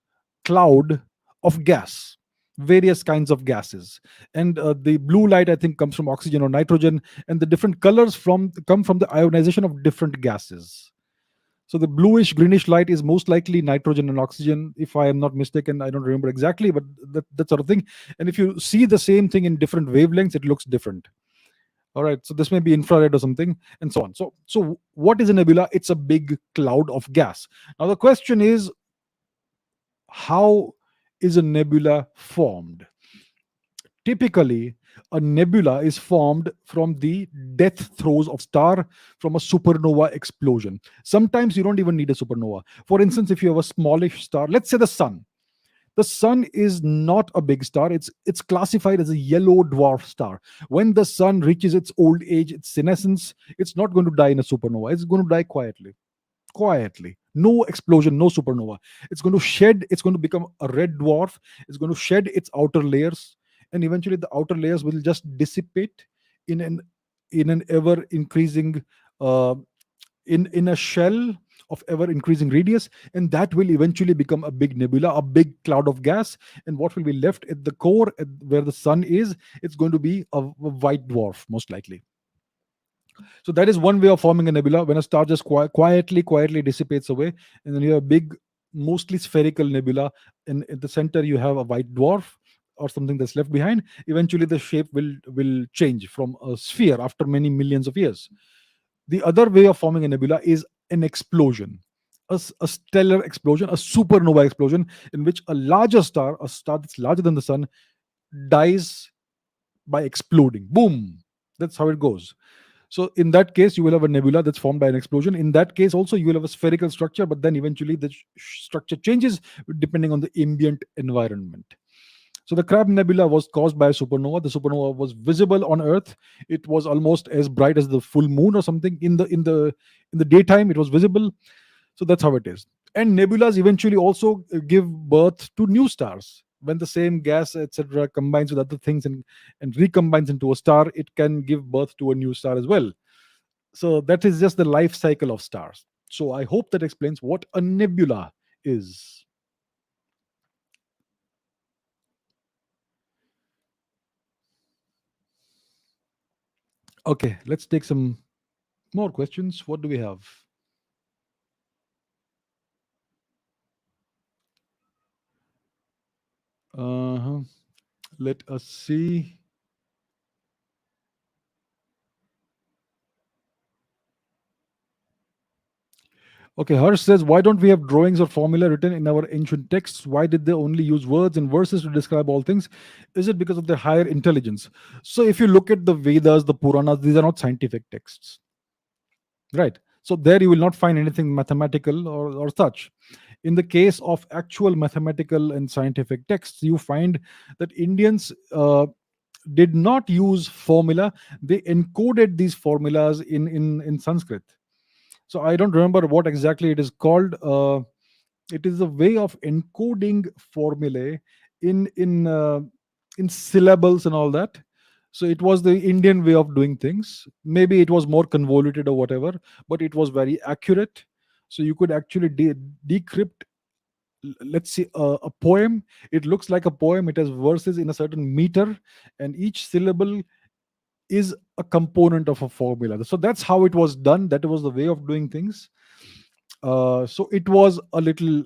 cloud of gas, various kinds of gases, and the blue light I think comes from oxygen or nitrogen, and the different colors come from the ionization of different gases. So the bluish greenish light is most likely nitrogen and oxygen, if I am not mistaken. I don't remember exactly, but that sort of thing. And if you see the same thing in different wavelengths, it looks different. All right. So this may be infrared or something, and so on. So what is a nebula? It's a big cloud of gas. Now the question is, how is a nebula formed? Typically, a nebula is formed from the death throes of star from a supernova explosion. Sometimes you don't even need a supernova. For instance, if you have a smallish star, let's say the sun. The sun is not a big star. It's classified as a yellow dwarf star. When the sun reaches its old age, its senescence, it's not going to die in a supernova. It's going to die quietly. No explosion, no supernova. It's going to shed, it's going to become a red dwarf. It's going to shed its outer layers, and eventually the outer layers will just dissipate in an ever increasing uh, in a shell of ever increasing radius, and that will eventually become a big nebula, a big cloud of gas. And what will be left at the core, where the sun is, it's going to be a white dwarf, most likely. So that is one way of forming a nebula, when a star just quietly dissipates away, and then you have a big, mostly spherical nebula. And at the center, you have a white dwarf or something that's left behind. Eventually, the shape will change from a sphere after many millions of years. The other way of forming a nebula is an explosion, a stellar explosion, a supernova explosion, in which a larger star, a star that's larger than the sun, dies by exploding. Boom. That's how it goes. So in that case, you will have a nebula that's formed by an explosion. In that case, also you will have a spherical structure, but then eventually the structure changes depending on the ambient environment. So the Crab Nebula was caused by a supernova. The supernova was visible on Earth. It was almost as bright as the full moon or something. In the daytime, it was visible. So that's how it is. And nebulas eventually also give birth to new stars. When the same gas, etc., combines with other things and recombines into a star, it can give birth to a new star as well. So that is just the life cycle of stars. So I hope that explains what a nebula is. Okay, let's take some more questions. What do we have? Uh-huh. Let us see. Okay, Harsh says, why don't we have drawings or formula written in our ancient texts? Why did they only use words and verses to describe all things? Is it because of their higher intelligence? So, if you look at the Vedas, the Puranas, these are not scientific texts, right? So, there you will not find anything mathematical or such. In the case of actual mathematical and scientific texts, you find that Indians did not use formula, they encoded these formulas in Sanskrit. So I don't remember what exactly it is called. It is a way of encoding formulae in in syllables and all that. So it was the Indian way of doing things. Maybe it was more convoluted or whatever, but it was very accurate. So you could actually decrypt, let's say, a poem. It looks like a poem. It has verses in a certain meter, and each syllable is a component of a formula. So that's how it was done. That was the way of doing things. So it was a little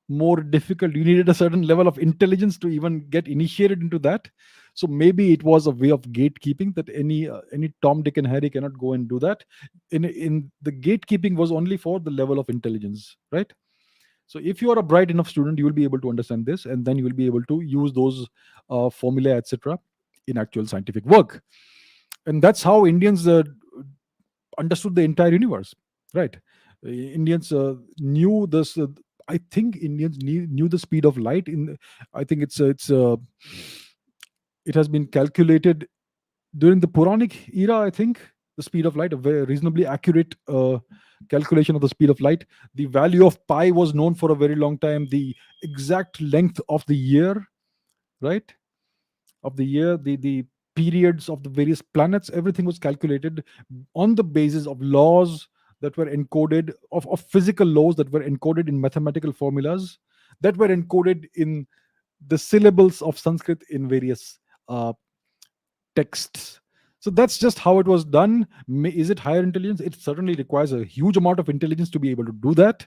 more difficult. You needed a certain level of intelligence to even get initiated into that. So maybe it was a way of gatekeeping, that any Tom, Dick, and Harry cannot go and do that. In the gatekeeping was only for the level of intelligence, right? So if you are a bright enough student, you will be able to understand this, and then you will be able to use those formulae, etc., in actual scientific work. And that's how Indians understood the entire universe, right? Indians knew this. I think Indians knew the speed of light. I think it has been calculated during the Puranic era. I think the speed of light, a very reasonably accurate calculation of the speed of light. The value of pi was known for a very long time. The exact length of the year, right? Of the year, the periods of the various planets, everything was calculated on the basis of laws that were encoded, of physical laws that were encoded in mathematical formulas, that were encoded in the syllables of Sanskrit in various uh, texts. So that's just how it was done. Is it higher intelligence? It certainly requires a huge amount of intelligence to be able to do that.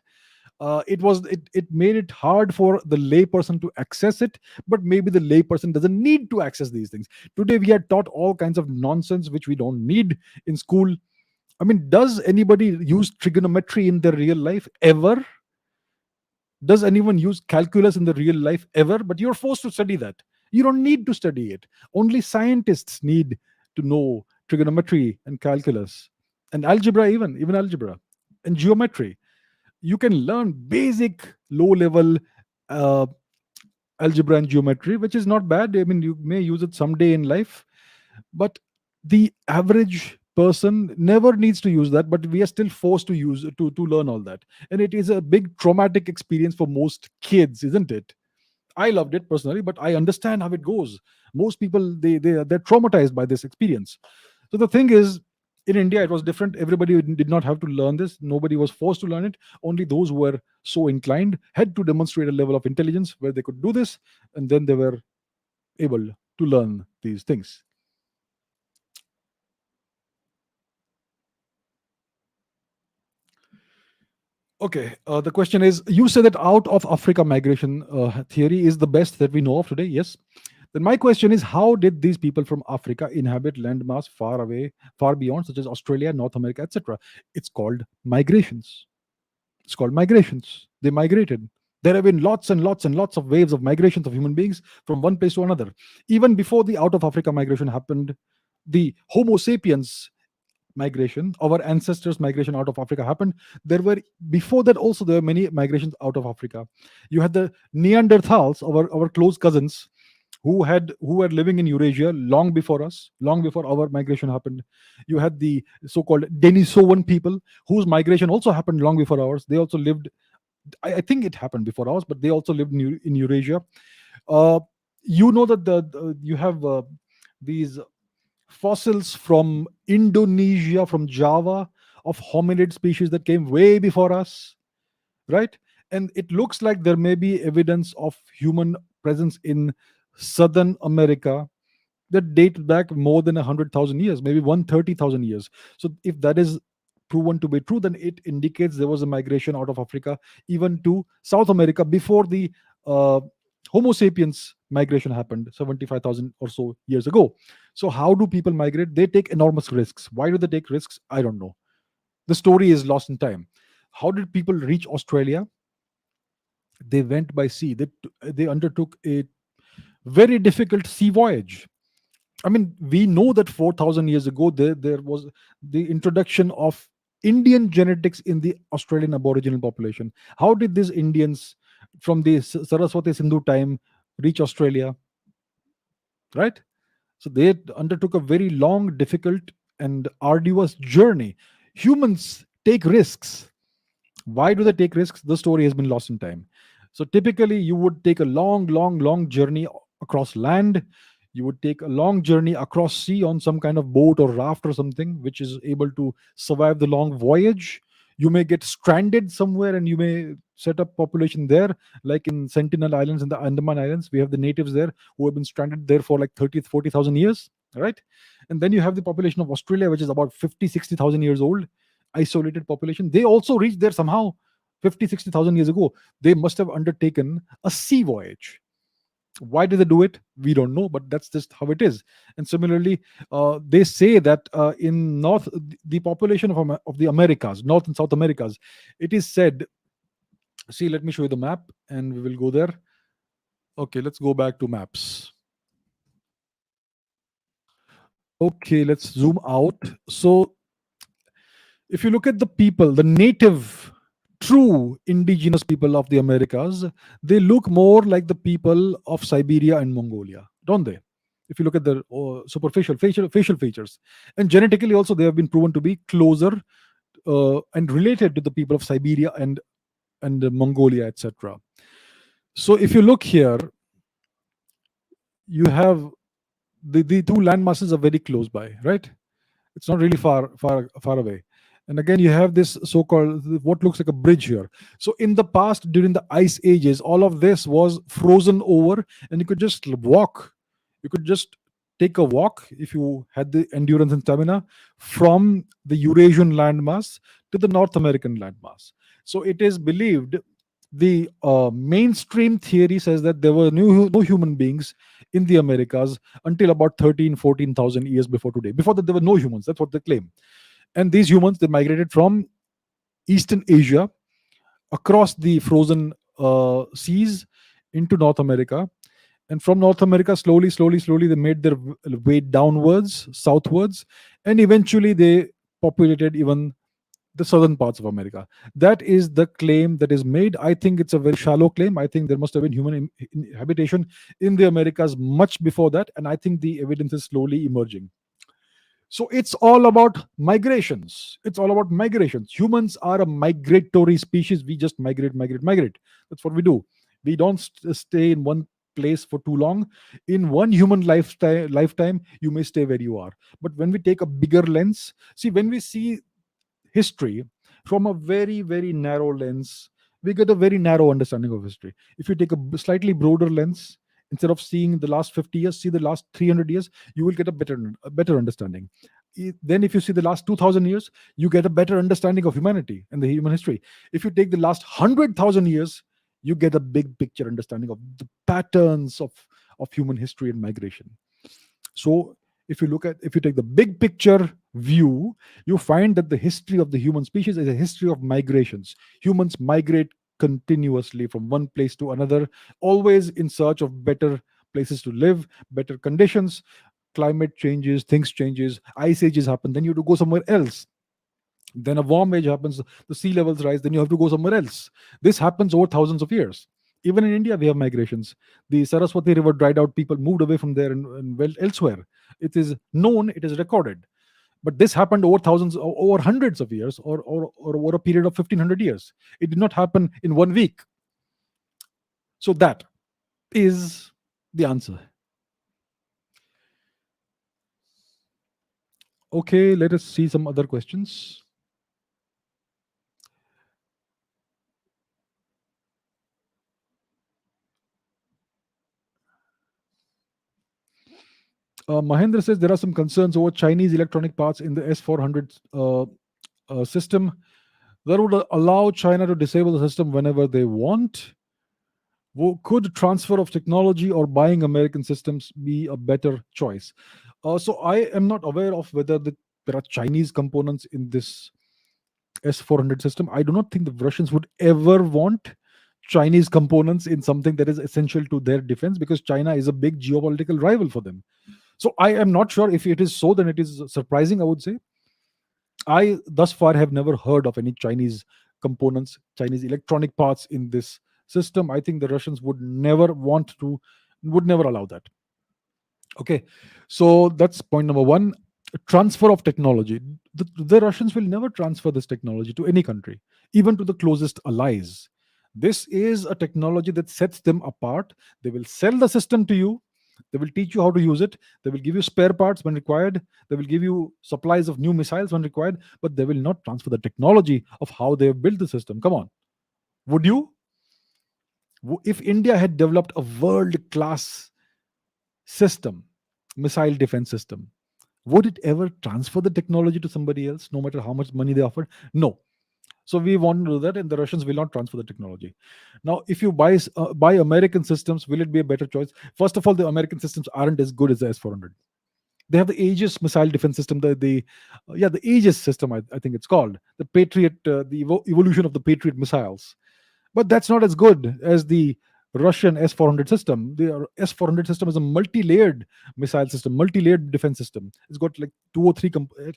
It made it hard for the layperson to access it, but maybe the layperson doesn't need to access these things. Today we are taught all kinds of nonsense which we don't need in school. I mean, does anybody use trigonometry in their real life ever? Does anyone use calculus in the real life ever? But you're forced to study that. You don't need to study it. Only scientists need to know trigonometry and calculus and algebra, even algebra and geometry. You can learn basic low level uh, algebra and geometry, which is not bad. I mean, you may use it someday in life, but the average person never needs to use that, but we are still forced to use to learn all that. And it is a big traumatic experience for most kids, isn't it? I loved it personally, but I understand how it goes. Most people, they're traumatized by this experience. So the thing is, in India, it was different. Everybody did not have to learn this. Nobody was forced to learn it. Only those who were so inclined had to demonstrate a level of intelligence where they could do this, and then they were able to learn these things. Okay, the question is, you say that out of Africa migration theory is the best that we know of today. Yes. Then my question is, how did these people from Africa inhabit landmass far away, far beyond, such as Australia, North America, etc.? It's called migrations. It's called migrations. They migrated. There have been lots and lots and lots of waves of migrations of human beings from one place to another. Even before the out of Africa migration happened, the Homo sapiens migration, our ancestors migration out of Africa happened. There were, before that also, there were many migrations out of Africa. You had the Neanderthals, our close cousins, who were living in Eurasia long before us, long before our migration happened. You had the so-called Denisovan people, whose migration also happened long before ours. They also lived, I think it happened before ours, but they also lived in Eurasia. uh, you know that you have these fossils from Indonesia, from Java, of hominid species that came way before us, right? And it looks like there may be evidence of human presence in Southern America that date back more than 100,000 years, maybe 130,000 years. So if that is proven to be true, then it indicates there was a migration out of Africa even to South America before the uh, Homo sapiens migration happened 75,000 or so years ago. So how do people migrate? They take enormous risks. Why do they take risks? I don't know. The story is lost in time. How did people reach Australia? They went by sea. They undertook a very difficult sea voyage. I mean, we know that 4,000 years ago, there was the introduction of Indian genetics in the Australian Aboriginal population. How did these Indians from the Saraswati Sindhu time reach Australia? Right? So they undertook a very long, difficult, and arduous journey. Humans take risks. Why do they take risks? The story has been lost in time. So typically, you would take a long journey across land. You would take a long journey across sea on some kind of boat or raft or something, which is able to survive the long voyage. You may get stranded somewhere and you may set up population there, like in Sentinel Islands and the Andaman Islands. We have the natives there who have been stranded there for like 30, 40,000 years, right? And then you have the population of Australia, which is about 50, 60,000 years old, isolated population. They also reached there somehow 50, 60,000 years ago. They must have undertaken a sea voyage. Why did they do it? We don't know, but that's just how it is. And similarly, they say that in North, the population of the Americas, North and South Americas, it is said. See, let me show you the map, and we will go there. Okay, let's go back to maps. Okay, let's zoom out. So, if you look at the people, the native, true indigenous people of the Americas, they look more like the people of Siberia and Mongolia, don't they? If you look at the superficial facial features, and genetically also, they have been proven to be closer and related to the people of Siberia and Mongolia, etc. So if you look here, you have the two land masses are very close by, right? It's not really far away. And again, you have this so-called what looks like a bridge here. So in the past, during the ice ages, all of this was frozen over, and you could just walk. You could just take a walk if you had the endurance and stamina from the Eurasian landmass to the North American landmass. So it is believed, the mainstream theory says that there were no human beings in the Americas until about 13, 14,000 years before today. Before that, there were no humans. That's what they claim. And these humans, they migrated from Eastern Asia across the frozen seas into North America. And from North America, slowly, they made their way downwards, southwards, and eventually they populated even the southern parts of America. That is the claim that is made. I think it's a very shallow claim. I think there must have been human habitation in the Americas much before that, and I think the evidence is slowly emerging. So it's all about migrations. It's all about migrations. Humans are a migratory species. We just migrate. That's what we do. We don't stay in one place for too long. In one human lifetime, you may stay where you are. But when we take a bigger lens, see, when we see history from a very narrow lens, we get a very narrow understanding of history. If you take a slightly broader lens, instead of seeing the last 50 years, see the last 300 years, you will get a better understanding. Then if you see the last 2000 years, you get a better understanding of humanity and the human history. If you take the last 100,000 years, you get a big picture understanding of the patterns of human history and migration. So if you take the big picture view, you find that the history of the human species is a history of migrations. Humans migrate continuously from one place to another, always in search of better places to live, better conditions. Climate changes, things changes, ice ages happen, then you have to go somewhere else. Then a warm age happens, the sea levels rise, then you have to go somewhere else. This happens over thousands of years. Even in India, we have migrations. The Saraswati River dried out, people moved away from there and went elsewhere. It is known, it is recorded. But this happened over thousands, over hundreds of years, or over a period of 1500 years. It did not happen in 1 week. So that is the answer. Okay, let us see some other questions. Mahendra says there are some concerns over Chinese electronic parts in the S400 system that would allow China to disable the system whenever they want. Could transfer of technology or buying American systems be a better choice? So I am not aware of whether there are Chinese components in this S400 system. I do not think the Russians would ever want Chinese components in something that is essential to their defense, because China is a big geopolitical rival for them. So I am not sure. If it is so, then it is surprising, I would say. I thus far have never heard of any Chinese components, Chinese electronic parts in this system. I think the Russians would never allow that. Okay, so that's point number one. Transfer of technology. The Russians will never transfer this technology to any country, even to the closest allies. This is a technology that sets them apart. They will sell the system to you. They will teach you how to use it. They will give you spare parts when required. They will give you supplies of new missiles when required, but they will not transfer the technology of how they have built the system. Come on. Would you? If India had developed a world class system, missile defense system, would it ever transfer the technology to somebody else, no matter how much money they offered? No. So we want to do that, and the Russians will not transfer the technology. Now, if you buy American systems, will it be a better choice? First of all, the American systems aren't as good as the S-400. They have the Aegis missile defense system, the Aegis system, I think it's called the Patriot, evolution of the Patriot missiles, but that's not as good as the Russian S-400 system. The S-400 system is a multi-layered missile system, multi-layered defense system. It's got like two or three,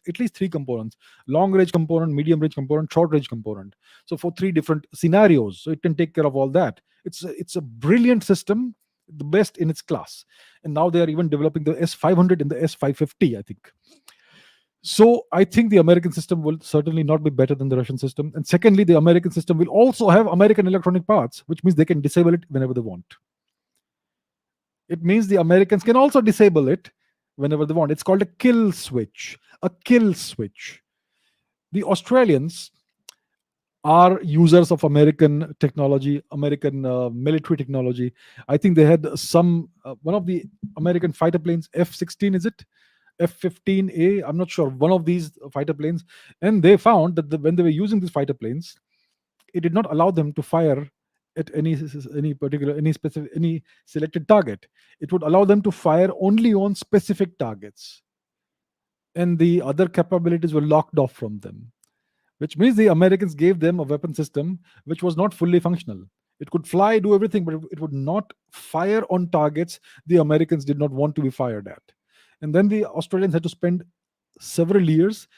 at least three components: long-range component, medium-range component, short-range component. So for three different scenarios, so it can take care of all that. It's a brilliant system, the best in its class. And now they are even developing the S-500 and the S-550, I think. So I think the American system will certainly not be better than the Russian system. And secondly, the American system will also have American electronic parts, which means they can disable it whenever they want. It means the Americans can also disable it whenever they want. It's called a kill switch. A kill switch. The Australians are users of American technology, American military technology. I think they had one of the American fighter planes, F-16, is it? F-15A, I'm not sure, one of these fighter planes. And they found that when they were using these fighter planes, it did not allow them to fire at any selected target. It would allow them to fire only on specific targets, and the other capabilities were locked off from them, which means the Americans gave them a weapon system which was not fully functional. It could fly, do everything, but it would not fire on targets the Americans did not want to be fired at. And then the Australians had to spend several years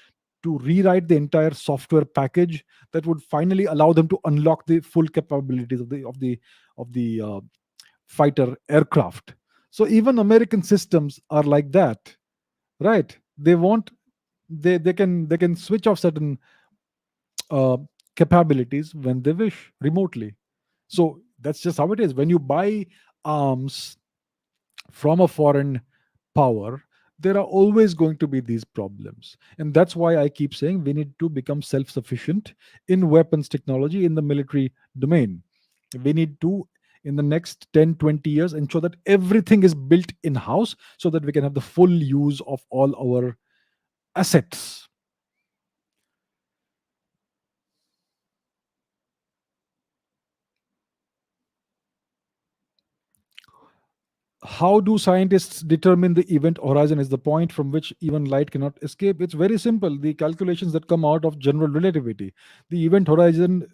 to rewrite the entire software package that would finally allow them to unlock the full capabilities of the fighter aircraft. So even American systems are like that, right? They can switch off certain uh, capabilities when they wish remotely. So that's just how it is. When you buy arms from a foreign power, there are always going to be these problems. And that's why I keep saying we need to become self sufficient in weapons technology in the military domain. We need to, in the next 10, 20 years, ensure that everything is built in house so that we can have the full use of all our assets. How do scientists determine the event horizon is the point from which even light cannot escape? It's very simple. The calculations that come out of general relativity. The event horizon,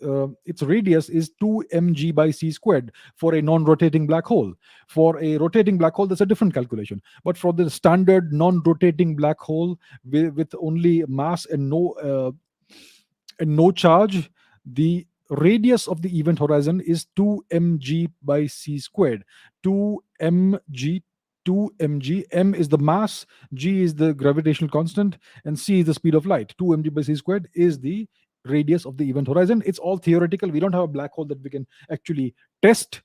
its radius is 2 mg by c squared for a non-rotating black hole. For a rotating black hole, that's a different calculation. But for the standard non-rotating black hole with only mass and no charge, the radius of the event horizon is 2 mg by c squared. 2 mg, 2 mg. M is the mass, g is the gravitational constant, and c is the speed of light. 2 mg by c squared is the radius of the event horizon. It's all theoretical. We don't have a black hole that we can actually test.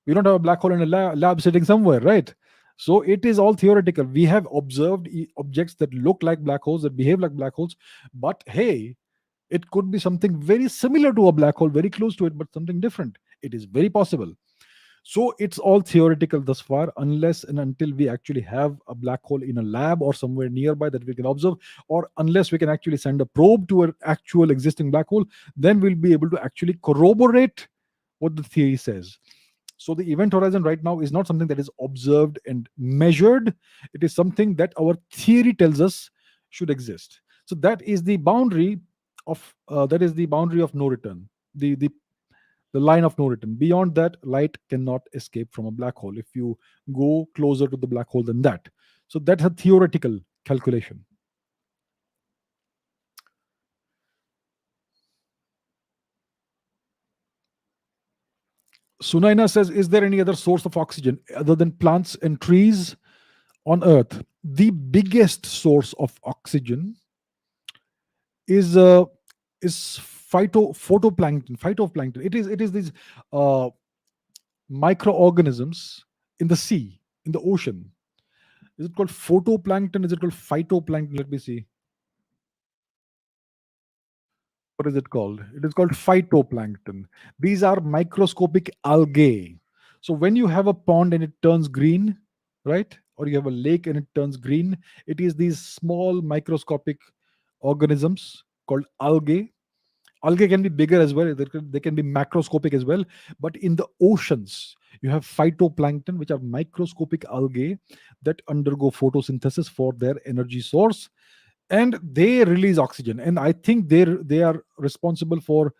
We don't have a black hole in a lab sitting somewhere, right? So it is all theoretical. We have observed objects that look like black holes, that behave like black holes, but hey, it could be something very similar to a black hole, very close to it, but something different. It is very possible. So it's all theoretical thus far, unless and until we actually have a black hole in a lab or somewhere nearby that we can observe, or unless we can actually send a probe to an actual existing black hole, then we'll be able to actually corroborate what the theory says. So the event horizon right now is not something that is observed and measured. It is something that our theory tells us should exist. So that is the boundary of no return. The line of no return. Beyond that, light cannot escape from a black hole if you go closer to the black hole than that. So that's a theoretical calculation. Sunaina says, is there any other source of oxygen other than plants and trees? On Earth, the biggest source of oxygen is phytoplankton. It is these uh, microorganisms in the sea, in the ocean. Is it called photoplankton? Is it called phytoplankton? Let me see. What is it called? It is called phytoplankton. These are microscopic algae. So when you have a pond and it turns green, right? Or you have a lake and it turns green, it is these small microscopic organisms called algae. Algae can be bigger as well, they can be macroscopic as well. But in the oceans, you have phytoplankton, which are microscopic algae that undergo photosynthesis for their energy source, and they release oxygen. And I think they are responsible for,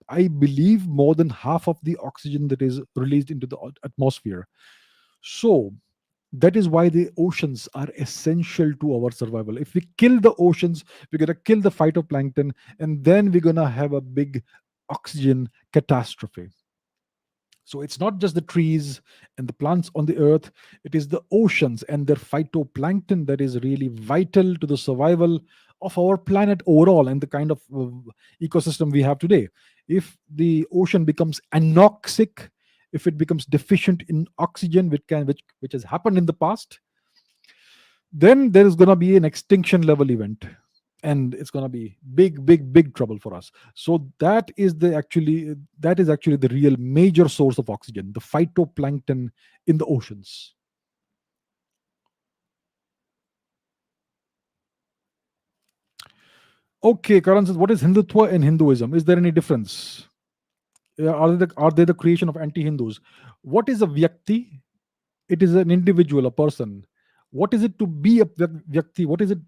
I believe, more than half of the oxygen that is released into the atmosphere. So that is why the oceans are essential to our survival. If we kill the oceans, we're going to kill the phytoplankton, and then we're going to have a big oxygen catastrophe. So it's not just the trees and the plants on the earth, it is the oceans and their phytoplankton that is really vital to the survival of our planet overall and the kind of ecosystem we have today. If the ocean becomes anoxic, if it becomes deficient in oxygen, which has happened in the past, then there is going to be an extinction level event, and it's going to be big trouble for us. So that is actually the real major source of oxygen, the phytoplankton in the oceans. Okay, Karan says, what is Hindutva and Hinduism? Is there any difference? Are they the creation of anti-Hindus? What is a vyakti? It is an individual, a person. What is it to be a vyakti? What is it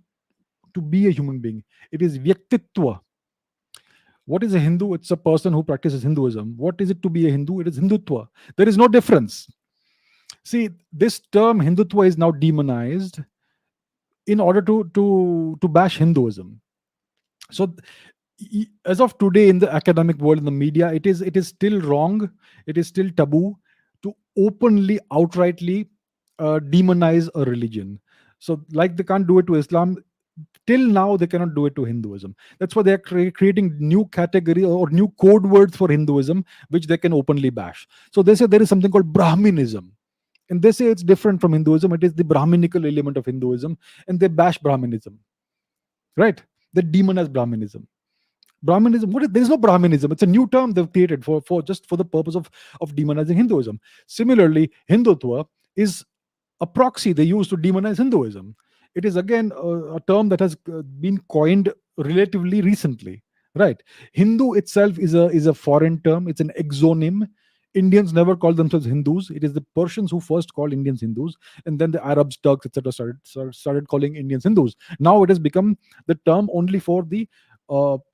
to be a human being? It is vyaktitva. What is a Hindu? It's a person who practices Hinduism. What is it to be a Hindu? It is Hindutva. There is no difference. See, this term Hindutva is now demonized in order to bash Hinduism. So as of today, in the academic world, in the media, it is still wrong, it is still taboo to openly, outrightly demonize a religion. So like they can't do it to Islam, till now they cannot do it to Hinduism. That's why they are creating new category or new code words for Hinduism, which they can openly bash. So they say there is something called Brahminism, and they say it's different from Hinduism, it is the Brahminical element of Hinduism, and they bash Brahminism, right? They demonize Brahminism. Brahminism, there is no Brahminism. It's a new term they've created for just for the purpose of demonizing Hinduism. Similarly, Hindutva is a proxy they use to demonize Hinduism. It is again a term that has been coined relatively recently, right? Hindu itself is a foreign term. It's an exonym. Indians never called themselves Hindus. It is the Persians who first called Indians Hindus, and then the Arabs, Turks, etc., started calling Indians Hindus. Now it has become the term only for the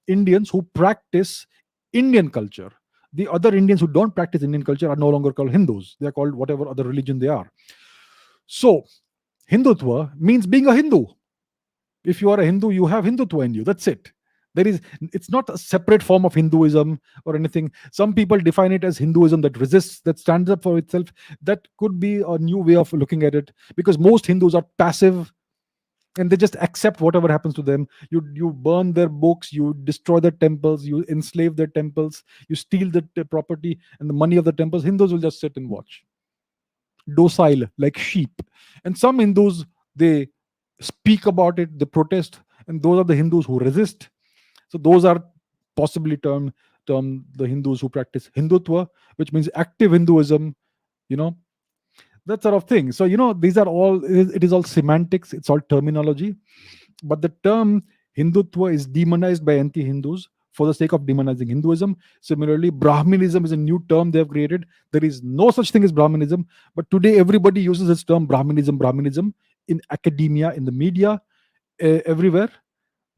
Indians who practice Indian culture. The other Indians who don't practice Indian culture are no longer called Hindus. They are called whatever other religion they are. So, Hindutva means being a Hindu. If you are a Hindu, you have Hindutva in you. That's it. It's not a separate form of Hinduism or anything. Some people define it as Hinduism that resists, that stands up for itself. That could be a new way of looking at it, because most Hindus are passive and they just accept whatever happens to them. You burn their books, you destroy their temples, you enslave their temples, you steal the property and the money of the temples. Hindus will just sit and watch, docile like sheep. And some Hindus, they speak about it, they protest, and those are the Hindus who resist. So those are possibly term the Hindus who practice Hindutva, which means active Hinduism, you know, that sort of thing. So these are all, it is all semantics, it's all terminology. But the term Hindutva is demonized by anti-Hindus for the sake of demonizing Hinduism. Similarly, Brahminism is a new term they have created. There is no such thing as Brahminism, but today everybody uses this term Brahminism in academia, in the media, everywhere.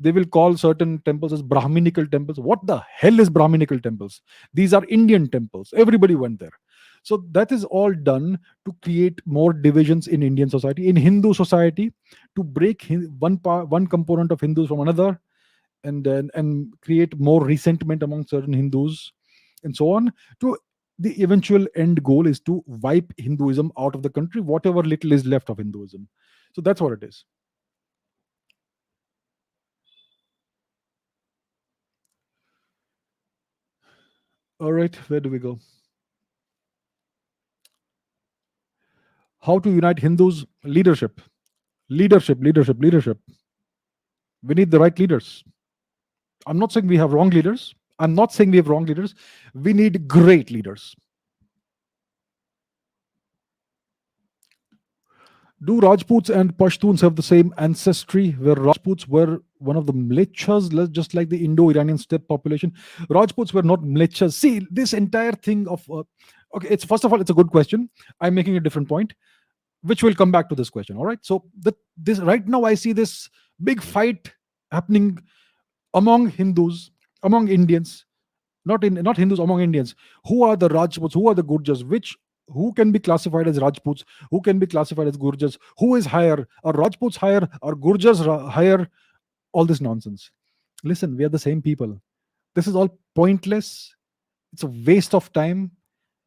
They will call certain temples as Brahminical temples. What the hell is Brahminical temples? These are Indian temples. Everybody went there. So that is all done to create more divisions in Indian society, in Hindu society, to break one component of Hindus from another, and create more resentment among certain Hindus, and so on. To the eventual end goal is to wipe Hinduism out of the country, whatever little is left of Hinduism. So that's what it is. All right, where do we go? How to unite Hindus? Leadership. Leadership. We need the right leaders. I'm not saying we have wrong leaders. I'm not saying we have wrong leaders. We need great leaders. Do Rajputs and Pashtuns have the same ancestry, where Rajputs were one of the mlechas, just like the Indo-Iranian steppe population? Rajputs were not mlechas. See, this entire thing of okay, it's first of all, it's a good question. I'm making a different point, which will come back to this question. All right. So this right now, I see this big fight happening among Hindus, among Indians, not Hindus, among Indians. Who are the Rajputs? Who are the Gurjars? Who can be classified as Rajputs? Who can be classified as Gurjars? Who is higher? Are Rajputs higher? Are Gurjars higher? All this nonsense. Listen, we are the same people. This is all pointless. It's a waste of time.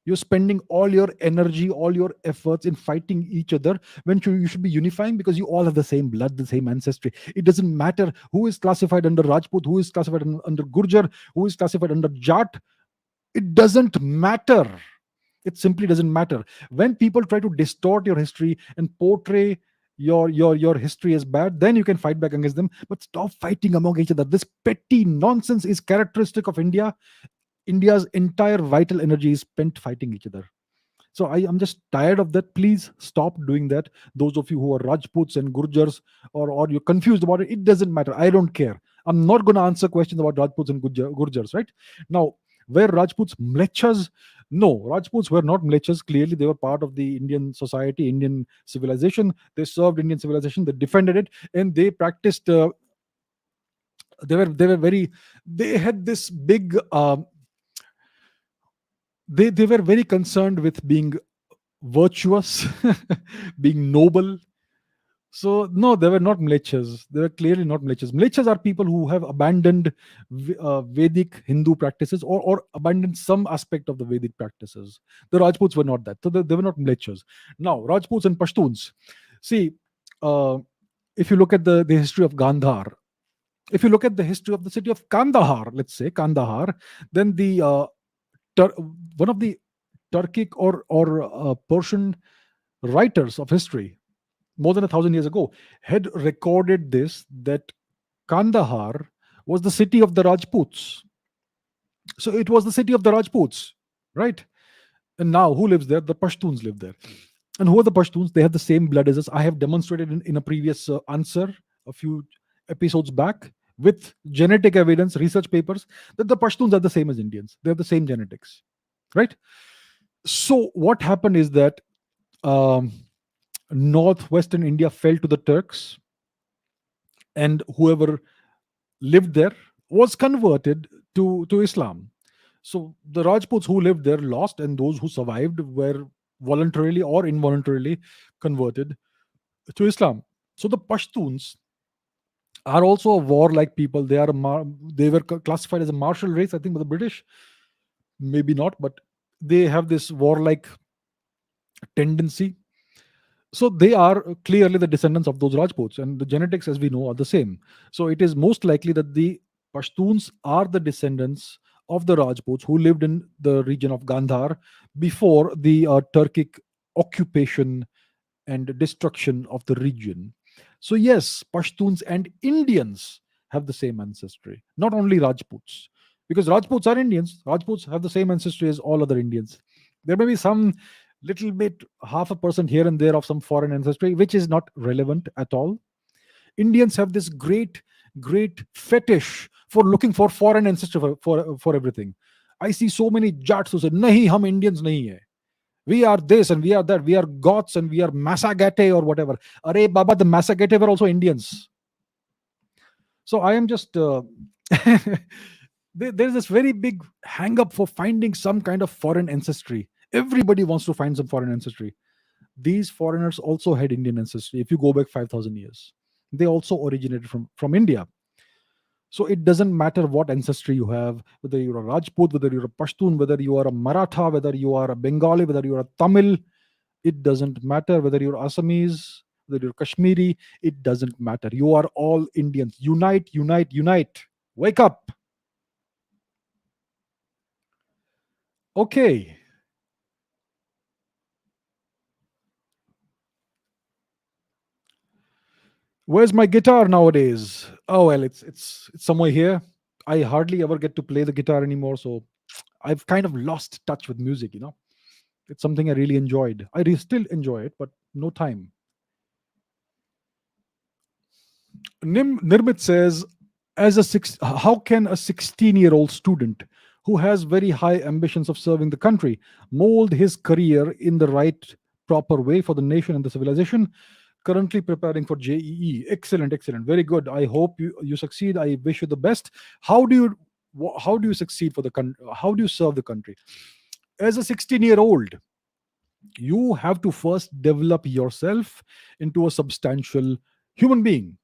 You're spending all your energy, all your efforts in fighting each other when you should be unifying, because you all have the same blood, the same ancestry. It doesn't matter who is classified under Rajput, who is classified under Gurjar, who is classified under Jat. It doesn't matter. It simply doesn't matter. When people try to distort your history and portray your history as bad, then you can fight back against them. But stop fighting among each other. This petty nonsense is characteristic of India. India's entire vital energy is spent fighting each other. So I'm just tired of that. Please stop doing that. Those of you who are Rajputs and Gurjars, or you're confused about it, it doesn't matter. I don't care. I'm not going to answer questions about Rajputs and Gurjars, right? Now, were Rajputs mlechas? No, Rajputs were not mlechas. Clearly, they were part of the Indian society, Indian civilization. They served Indian civilization. They defended it, and they practiced. They were very. They had this big. They were very concerned with being virtuous, being noble. So no, they were not mlechas. They were clearly not mlechas. Mlechas are people who have abandoned Vedic Hindu practices, or abandoned some aspect of the Vedic practices. The Rajputs were not that. So they were not mlechas. Now, Rajputs and Pashtuns. See, uh, if you look at the history of Gandhar, if you look at the history of the city of Kandahar, let's say Kandahar, then the one of the Turkic or Persian writers of history more than 1,000 years ago had recorded this, that Kandahar was the city of the Rajputs. So it was the city of the Rajputs, right? And now who lives there? The Pashtuns live there. And who are the Pashtuns? They have the same blood as us. I have demonstrated in a previous answer a few episodes back with genetic evidence, research papers, that the Pashtuns are the same as Indians. They have the same genetics, right? So what happened is that northwestern India fell to the Turks, and whoever lived there was converted to Islam. So the Rajputs who lived there lost, and those who survived were voluntarily or involuntarily converted to Islam. So the Pashtuns are also a warlike people. They were classified as a martial race, I think, by the British. Maybe not, but they have this warlike tendency. So they are clearly the descendants of those Rajputs, and the genetics, as we know, are the same. So it is most likely that the Pashtuns are the descendants of the Rajputs who lived in the region of Gandhar before the Turkic occupation and destruction of the region. So yes, Pashtuns and Indians have the same ancestry, not only Rajputs, because Rajputs are Indians. Rajputs have the same ancestry as all other Indians. There may be some little bit, 0.5% here and there of some foreign ancestry, which is not relevant at all. Indians have this great fetish for looking for foreign ancestry for everything. I see so many Jats who say, "Nahi, hum Indians nahi hai. We are this and we are that. We are Goths and we are Massagete or whatever." Arey Baba, the Massagete were also Indians. So I am just there's this very big hang up for finding some kind of foreign ancestry. Everybody wants to find some foreign ancestry. These foreigners also had Indian ancestry. If you go back 5,000 years, they also originated from India. So it doesn't matter what ancestry you have, whether you're a Rajput, whether you're a Pashtun, whether you are a Maratha, whether you are a Bengali, whether you're a Tamil. It doesn't matter whether you're Assamese, whether you're Kashmiri, it doesn't matter. You are all Indians. Unite, unite, unite. Wake up. Okay. Where's my guitar nowadays? Oh well, it's somewhere here. I hardly ever get to play the guitar anymore, so I've kind of lost touch with music. It's something I really enjoyed. Still enjoy it, but no time. Nirmit says, how can a 16-year-old student who has very high ambitions of serving the country mold his career in the right, proper way for the nation and the civilization? Currently preparing for JEE. Excellent, excellent, very good. I hope you succeed. I wish you the best. How do you succeed for the country? How do you serve the country? As a 16-year-old, you have to first develop yourself into a substantial human being.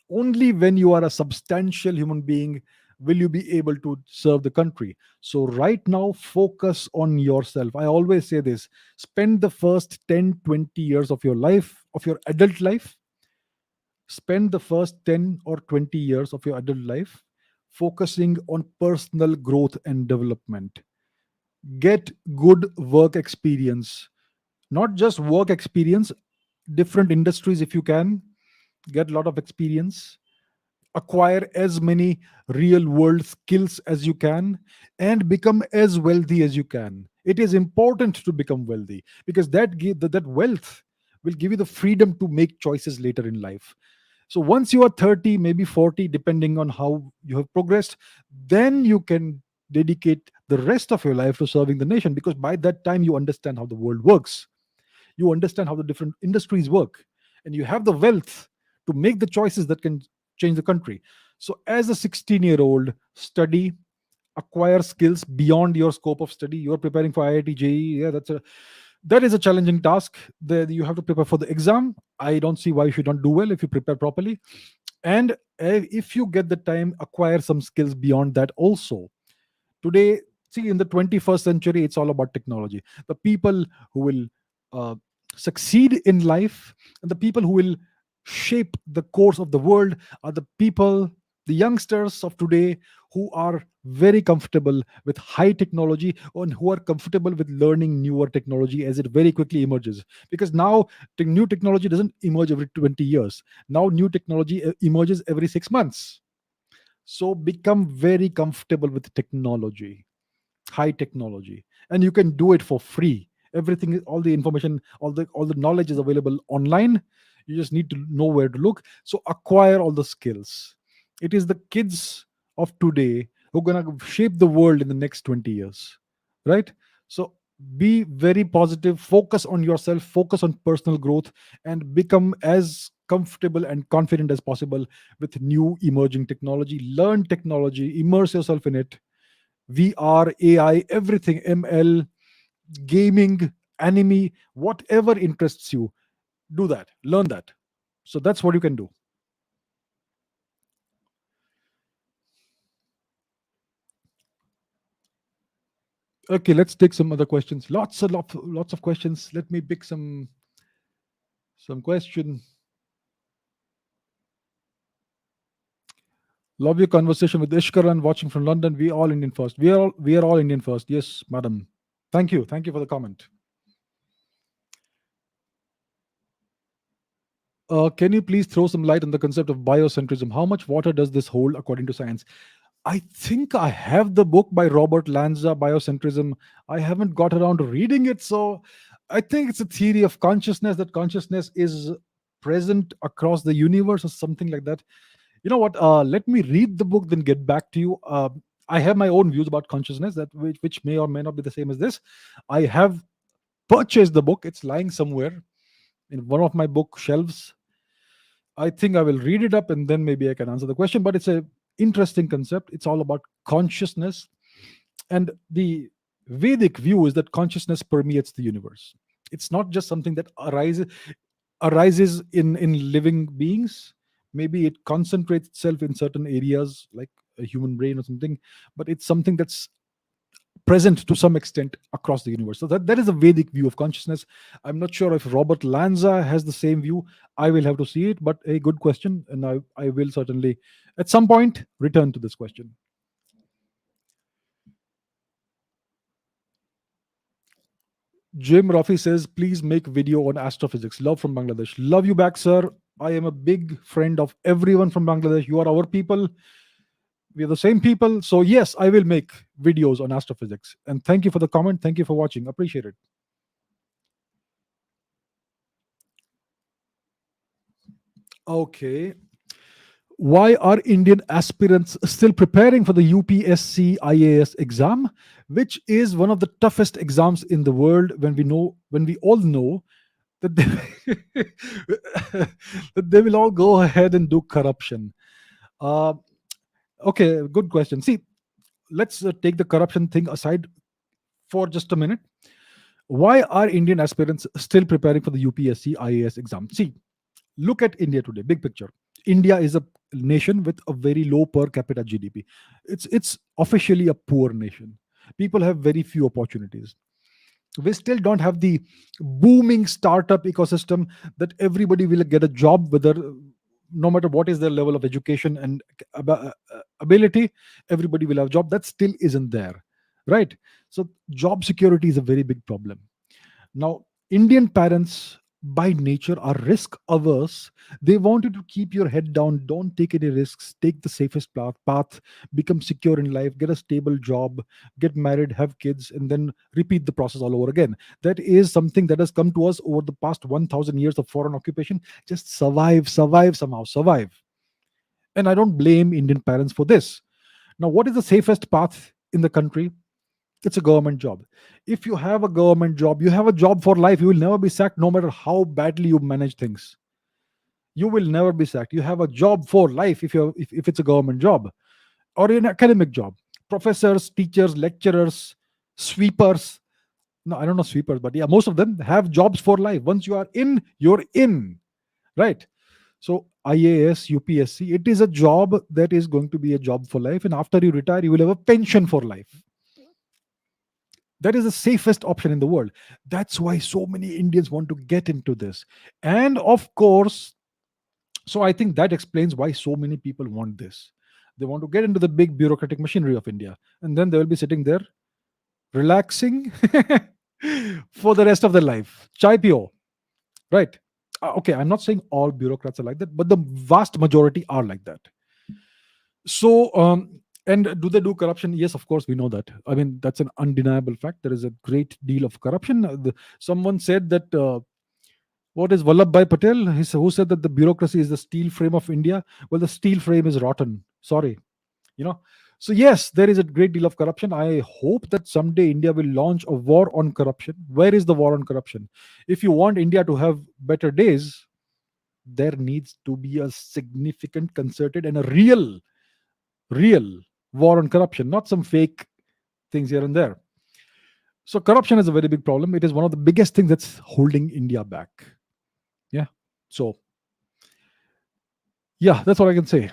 Only when you are a substantial human being will you be able to serve the country. So right now, focus on yourself. I always say this: spend the first 10, 20 years of your life, of your adult life, spend the first 10 or 20 years of your adult life focusing on personal growth and development. Get good work experience, not just work experience, different industries. If you can get a lot of experience, acquire as many real world skills as you can, and become as wealthy as you can. It is important to become wealthy, because that wealth will give you the freedom to make choices later in life. So once you are 30, maybe 40, depending on how you have progressed, then you can dedicate the rest of your life to serving the nation, because by that time you understand how the world works, you understand how the different industries work, and you have the wealth to make the choices that can change the country. So as a 16-year-old, study, acquire skills beyond your scope of study. You're preparing for IIT JEE. Yeah, that is a challenging task. You have to prepare for the exam. I don't see why you should not do well if you prepare properly. And if you get the time, acquire some skills beyond that also. Today, see, in the 21st century, it's all about technology. The people who will uh, succeed in life, and the people who will shape the course of the world, are the people, the youngsters of today, who are very comfortable with high technology, and who are comfortable with learning newer technology as it very quickly emerges. Because now the new technology doesn't emerge every 20 years. Now new technology emerges every 6 months. So become very comfortable with technology, high technology, and you can do it for free. Everything, all the information, all the knowledge is available online. You just need to know where to look. So acquire all the skills. It is the kids of today who are going to shape the world in the next 20 years, right? So be very positive, focus on yourself, focus on personal growth, and become as comfortable and confident as possible with new emerging technology. Learn technology, immerse yourself in it. VR, AI, everything, ML, gaming, anime, whatever interests you, do that, learn that. So that's what you can do. Okay, let's take some other questions. Lots of questions. Let me pick some question. Love your conversation with Ishkaran, watching from London. We all Indian first. We are all Indian first. Yes, madam. Thank you for the comment. Can you please throw some light on the concept of biocentrism? How much water does this hold according to science? I think I have the book by Robert Lanza, Biocentrism. I haven't got around to reading it. So I think it's a theory of consciousness, that consciousness is present across the universe or something like that. You know what? Let me read the book, then get back to you. I have my own views about consciousness, which may or may not be the same as this. I have purchased the book, it's lying somewhere in one of my bookshelves. I think I will read it up and then maybe I can answer the question. But it's a interesting concept. It's all about consciousness, and the Vedic view is that consciousness permeates the universe. It's not just something that arises in living beings. Maybe it concentrates itself in certain areas like a human brain or something, but it's something that's present to some extent across the universe. So that is a Vedic view of consciousness. I'm not sure if Robert Lanza has the same view. I will have to see it, but a good question, and I will certainly at some point return to this question. Jim Ruffy says, please make video on astrophysics. Love from Bangladesh. Love you back, sir. I am a big friend of everyone from Bangladesh. You are our people. We are the same people. So, yes, I will make videos on astrophysics. And thank you for the comment. Thank you for watching. Appreciate it. Okay. Why are Indian aspirants still preparing for the UPSC IAS exam, which is one of the toughest exams in the world when we all know that that they will all go ahead and do corruption. Uh, okay, good question. See, let's take the corruption thing aside for just a minute. Why are Indian aspirants still preparing for the UPSC IAS exam? See, look at India today, big picture. India is a nation with a very low per capita GDP. It's officially a poor nation. People have very few opportunities. We still don't have the booming startup ecosystem that everybody will get a job, whether no matter what is their level of education and ability, everybody will have a job. That still isn't there, right? So job security is a very big problem. Now, Indian parents by nature are risk averse. They want you to keep your head down, don't take any risks, take the safest path, become secure in life, get a stable job, get married, have kids, and then repeat the process all over again. That is something that has come to us over the past 1,000 years of foreign occupation. Just survive, survive somehow, survive. And I don't blame Indian parents for this. Now, what is the safest path in the country? It's a government job. If you have a government job, you have a job for life. You will never be sacked no matter how badly you manage things. You will never be sacked. You have a job for life if it's a government job or an academic job. Professors, teachers, lecturers, sweepers. No, I don't know sweepers, but yeah, most of them have jobs for life. Once you are in, you're in. Right? So IAS, UPSC, it is a job that is going to be a job for life. And after you retire, you will have a pension for life. That is the safest option in the world. That's why so many Indians want to get into this. And of course, so I think that explains why so many people want this. They want to get into the big bureaucratic machinery of India. And then they will be sitting there relaxing for the rest of their life. Chai pio. Right. Okay, I'm not saying all bureaucrats are like that, but the vast majority are like that. So, and do they do corruption? Yes, of course, we know that. I mean, that's an undeniable fact. There is a great deal of corruption. Someone said that, what is Vallabhbhai Patel? Who said that the bureaucracy is the steel frame of India? Well, the steel frame is rotten. Sorry. You know? So, yes, there is a great deal of corruption. I hope that someday India will launch a war on corruption. Where is the war on corruption? If you want India to have better days, there needs to be a significant, concerted, and a real war on corruption, not some fake things here and there. So corruption is a very big problem. It is one of the biggest things that's holding India back. Yeah. So yeah, that's all I can say.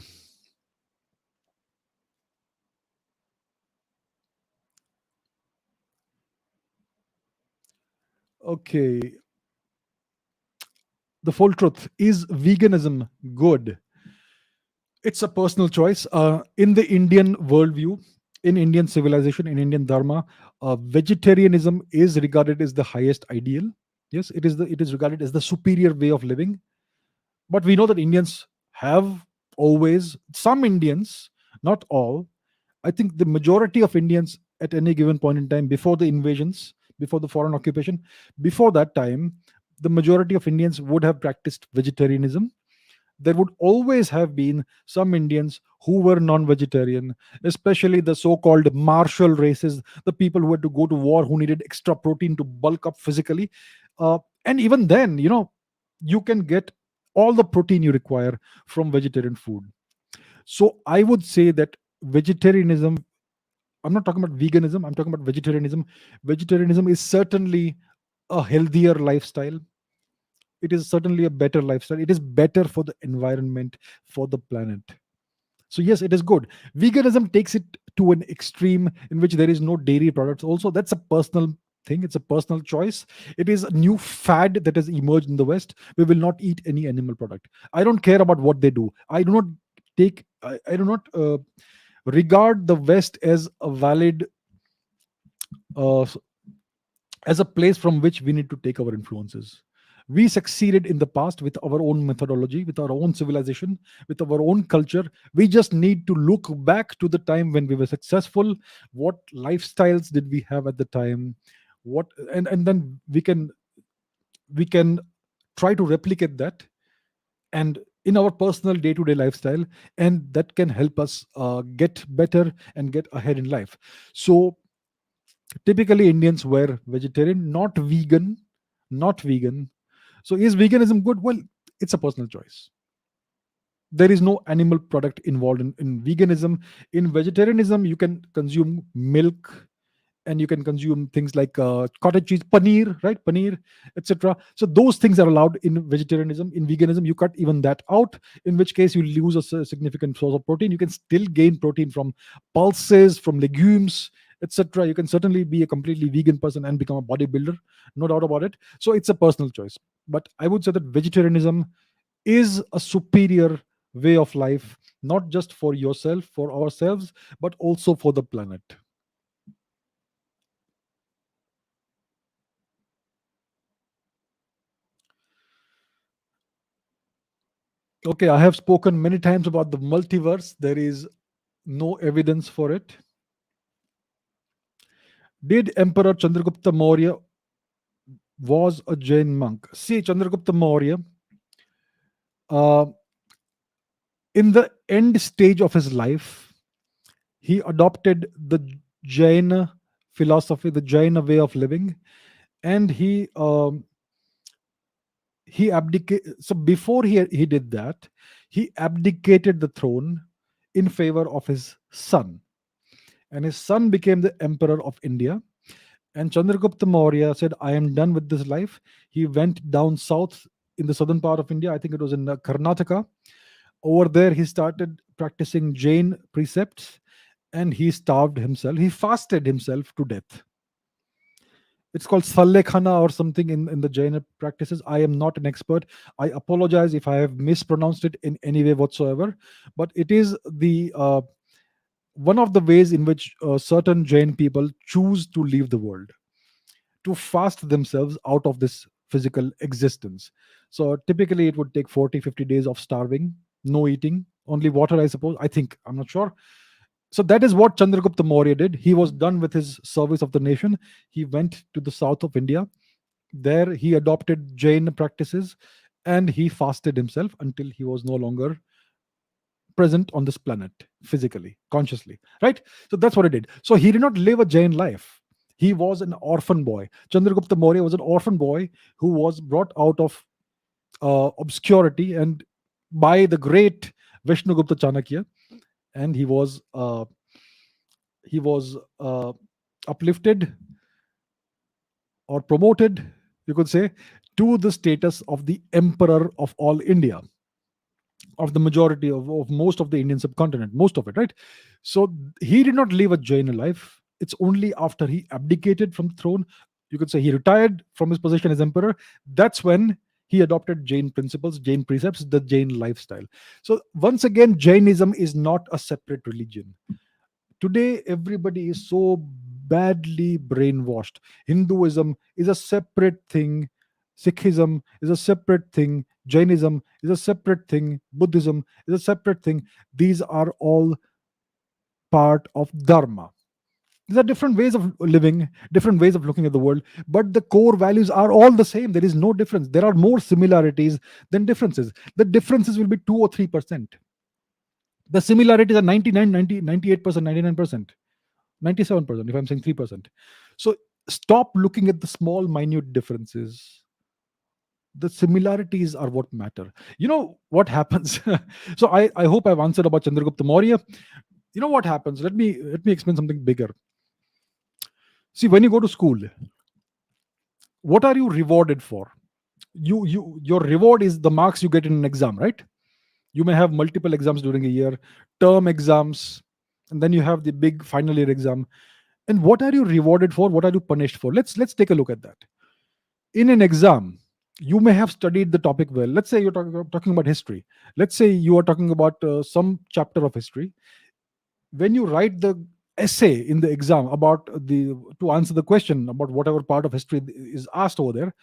Okay. The full truth is veganism good? It's a personal choice. In the Indian worldview, in Indian civilization, in Indian dharma, vegetarianism is regarded as the highest ideal. Yes, it is regarded as the superior way of living. But we know that Indians have always, some Indians, not all, I think the majority of Indians at any given point in time, before the invasions, before the foreign occupation, before that time, the majority of Indians would have practiced vegetarianism. There would always have been some Indians who were non vegetarian, especially the so called martial races, the people who had to go to war, who needed extra protein to bulk up physically. And even then, you can get all the protein you require from vegetarian food. So I would say that vegetarianism, I'm not talking about veganism, I'm talking about vegetarianism. Vegetarianism is certainly a healthier lifestyle. It is certainly a better lifestyle. It is better for the environment, for the planet. So yes, it is good. Veganism takes it to an extreme in which there is no dairy products also. That's a personal thing, it's a personal choice. It is a new fad that has emerged in the West. We will not eat any animal product. I don't care about what they do. I do not I do not regard the West as a valid uh, as a place from which we need to take our influences. We succeeded in the past with our own methodology, with our own civilization, with our own culture. We just need to look back to the time when we were successful. What lifestyles did we have at the time? What and then we can try to replicate that and in our personal day-to-day lifestyle, and that can help us get better and get ahead in life. So typically Indians were vegetarian, not vegan. So is veganism good? Well, it's a personal choice. There is no animal product involved in veganism. In vegetarianism, you can consume milk, and you can consume things like cottage cheese, paneer, right? Paneer, etc. So those things are allowed in vegetarianism. In veganism, you cut even that out, in which case you lose a significant source of protein. You can still gain protein from pulses, from legumes, etc. You can certainly be a completely vegan person and become a bodybuilder, no doubt about it. So it's a personal choice. But I would say that vegetarianism is a superior way of life, not just for yourself, for ourselves, but also for the planet. Okay, I have spoken many times about the multiverse. There is no evidence for it. Did Emperor Chandragupta Maurya was a Jain monk? See, Chandragupta Maurya, uh, in the end stage of his life, he adopted the Jaina philosophy, the Jaina way of living, and he abdicated. So before he did that, he abdicated the throne in favor of his son, and his son became the emperor of India. And Chandragupta Maurya said, I am done with this life. He went down south in the southern part of India. I think it was in Karnataka. Over there, he started practicing Jain precepts, and he starved himself. He fasted himself to death. It's called Salekhana or something in the Jaina practices. I am not an expert. I apologize if I have mispronounced it in any way whatsoever. But it is the one of the ways in which certain Jain people choose to leave the world, to fast themselves out of this physical existence. So typically it would take 40, 50 days of starving, no eating, only water, I suppose. I think, I'm not sure. So that is what Chandragupta Maurya did. He was done with his service of the nation. He went to the south of India. There he adopted Jain practices, and he fasted himself until he was no longer present on this planet physically, consciously, right? So that's what he did. So he did not live a Jain life. He was an orphan boy. Chandragupta Maurya was an orphan boy who was brought out of obscurity and by the great Vishnugupta Chanakya, and he was uplifted or promoted, you could say, to the status of the emperor of all India, of the majority of most of the Indian subcontinent, most of it, right? So he did not live a Jaina life. It's only after he abdicated from the throne, you could say he retired from his position as emperor, that's when he adopted Jain principles, Jain precepts, the Jain lifestyle. So once again, Jainism is not a separate religion. Today everybody is so badly brainwashed. Hinduism is a separate thing, Sikhism is a separate thing, Jainism is a separate thing, Buddhism is a separate thing. These are all part of dharma. These are different ways of living, different ways of looking at the world, but the core values are all the same. There is no difference. There are more similarities than differences. The differences will be 2 or 3%. The similarities are 99, 90, 98%, 99%, 97%, if I'm saying 3%. So stop looking at the small, minute differences. The similarities are what matter. You know what happens? So I hope I've answered about Chandragupta Maurya. You know what happens? Let me explain something bigger. See, when you go to school, what are you rewarded for? Your reward is the marks you get in an exam, right? You may have multiple exams during a year, term exams, and then you have the big final year exam. And what are you rewarded for? What are you punished for? Let's take a look at that. In an exam, you may have studied the topic well. Let's say you're talking about history. Let's say you are talking about some chapter of history. When you write the essay in the exam about the to answer the question about whatever part of history is asked over there,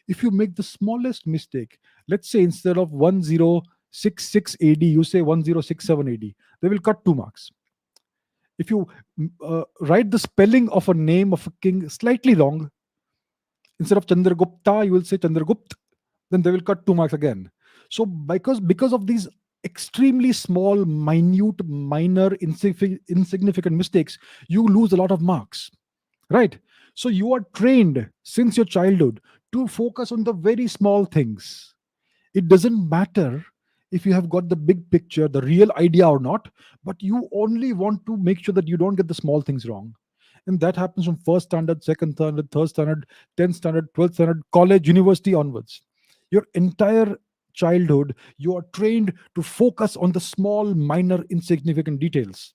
if you make the smallest mistake, let's say instead of 1066 AD, you say 1067 AD, they will cut 2 marks. If you write the spelling of a name of a king slightly wrong, instead of Chandragupta, you will say Chandragupt, then they will cut 2 marks again. So because of these extremely small, minute, minor, insignificant mistakes, you lose a lot of marks, right? So you are trained since your childhood to focus on the very small things. It doesn't matter if you have got the big picture, the real idea or not, but you only want to make sure that you don't get the small things wrong. And that happens from first standard, second standard, third standard, 10th standard, 12th standard, college, university onwards. Your entire childhood, you are trained to focus on the small, minor, insignificant details.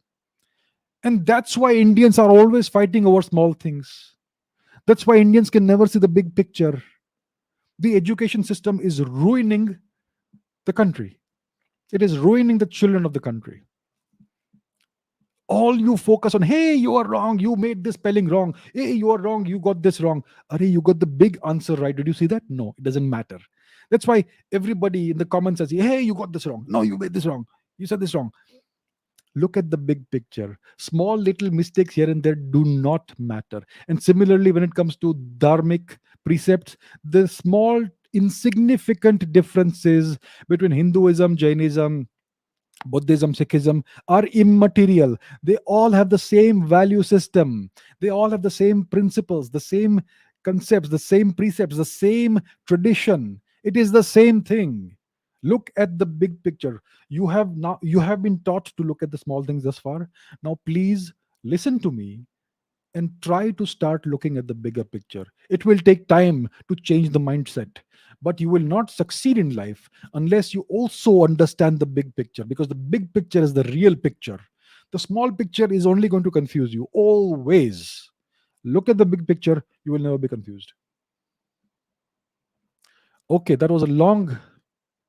And that's why Indians are always fighting over small things. That's why Indians can never see the big picture. The education system is ruining the country. It is ruining the children of the country. All you focus on, hey, you are wrong, you made this spelling wrong, hey, you are wrong, you got this wrong. Are you got the big answer right? Did you see that? No, it doesn't matter. That's why everybody in the comments says, hey, you got this wrong, no, you made this wrong, you said this wrong. Look at the big picture. Small little mistakes here and there do not matter. And similarly, when it comes to dharmic precepts, the small insignificant differences between Hinduism, Jainism, Buddhism, Sikhism are immaterial. They all have the same value system. They all have the same principles, the same concepts, the same precepts, the same tradition. It is the same thing. Look at the big picture. You have been taught to look at the small things thus far. Now please listen to me and try to start looking at the bigger picture. It will take time to change the mindset, but you will not succeed in life unless you also understand the big picture, because the big picture is the real picture. The small picture is only going to confuse you. Always look at the big picture, you will never be confused. Okay, that was a long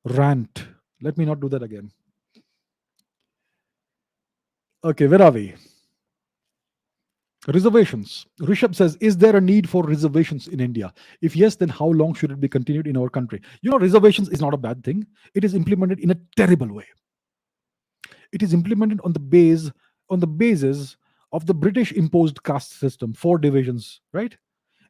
rant. Let me not do that again. Okay, where are we? Reservations. Rishabh says, is there a need for reservations in India? If yes, then how long should it be continued in our country? Reservations is not a bad thing. It is implemented in a terrible way. It is implemented on the basis of the British imposed caste system, 4 divisions, right?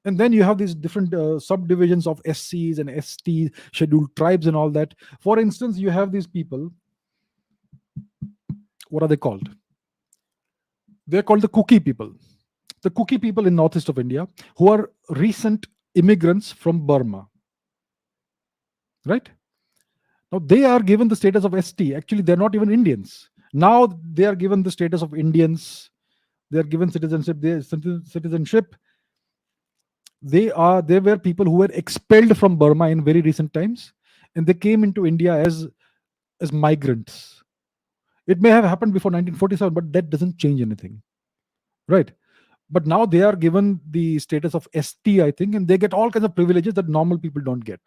And then you have these different subdivisions of SCs and ST, scheduled tribes and all that. For instance, you have these people. What are they called? They're called the Kuki people. The Kuki people in northeast of India, who are recent immigrants from Burma, right? Now they are given the status of ST. Actually, they're not even Indians. Now they are given the status of Indians. They are given citizenship. They were people who were expelled from Burma in very recent times, and they came into India as migrants. It may have happened before 1947, but that doesn't change anything, right? But now they are given the status of ST, I think, and they get all kinds of privileges that normal people don't get.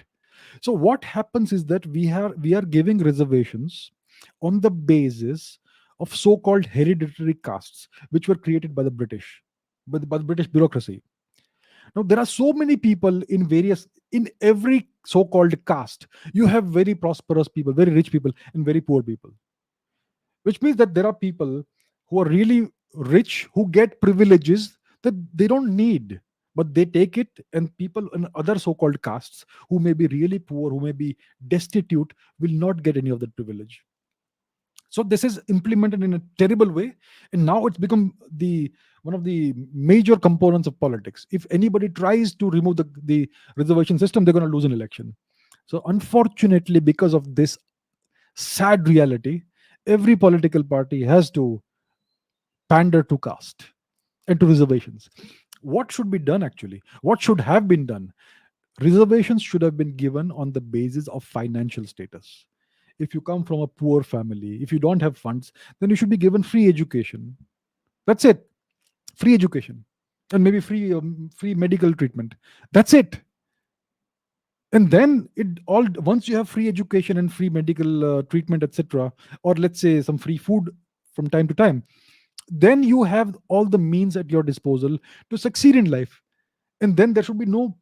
So what happens is that we are giving reservations on the basis of so-called hereditary castes, which were created by the British, by the British bureaucracy. Now there are so many people in every so-called caste. You have very prosperous people, very rich people, and very poor people, which means that there are people who are really rich who get privileges that they don't need, but they take it, and people in other so-called castes who may be really poor, who may be destitute, will not get any of that privilege. So this is implemented in a terrible way, and now it's become the one of the major components of politics. If anybody tries to remove the reservation system, they're going to lose an election. So unfortunately, because of this sad reality, every political party has to pander to caste and to reservations. What should be done actually? What should have been done? Reservations should have been given on the basis of financial status. If you come from a poor family, if you don't have funds, then you should be given free education. That's it. Free education, and maybe free medical treatment. That's it. And then it all, once you have free education and free medical treatment, etc., or let's say some free food from time to time, then you have all the means at your disposal to succeed in life. And then there should be no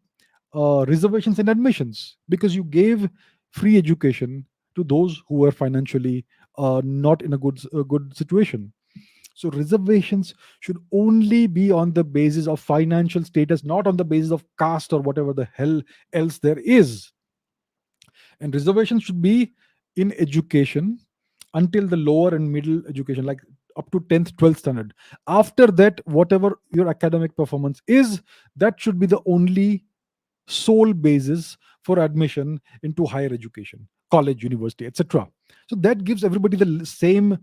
reservations in admissions, because you gave free education to those who were financially not in a good situation. So reservations should only be on the basis of financial status, not on the basis of caste or whatever the hell else there is. And reservations should be in education until the lower and middle education, like up to 10th 12th standard. After that, whatever your academic performance is, that should be the only sole basis for admission into higher education, college, university, etc. So that gives everybody the same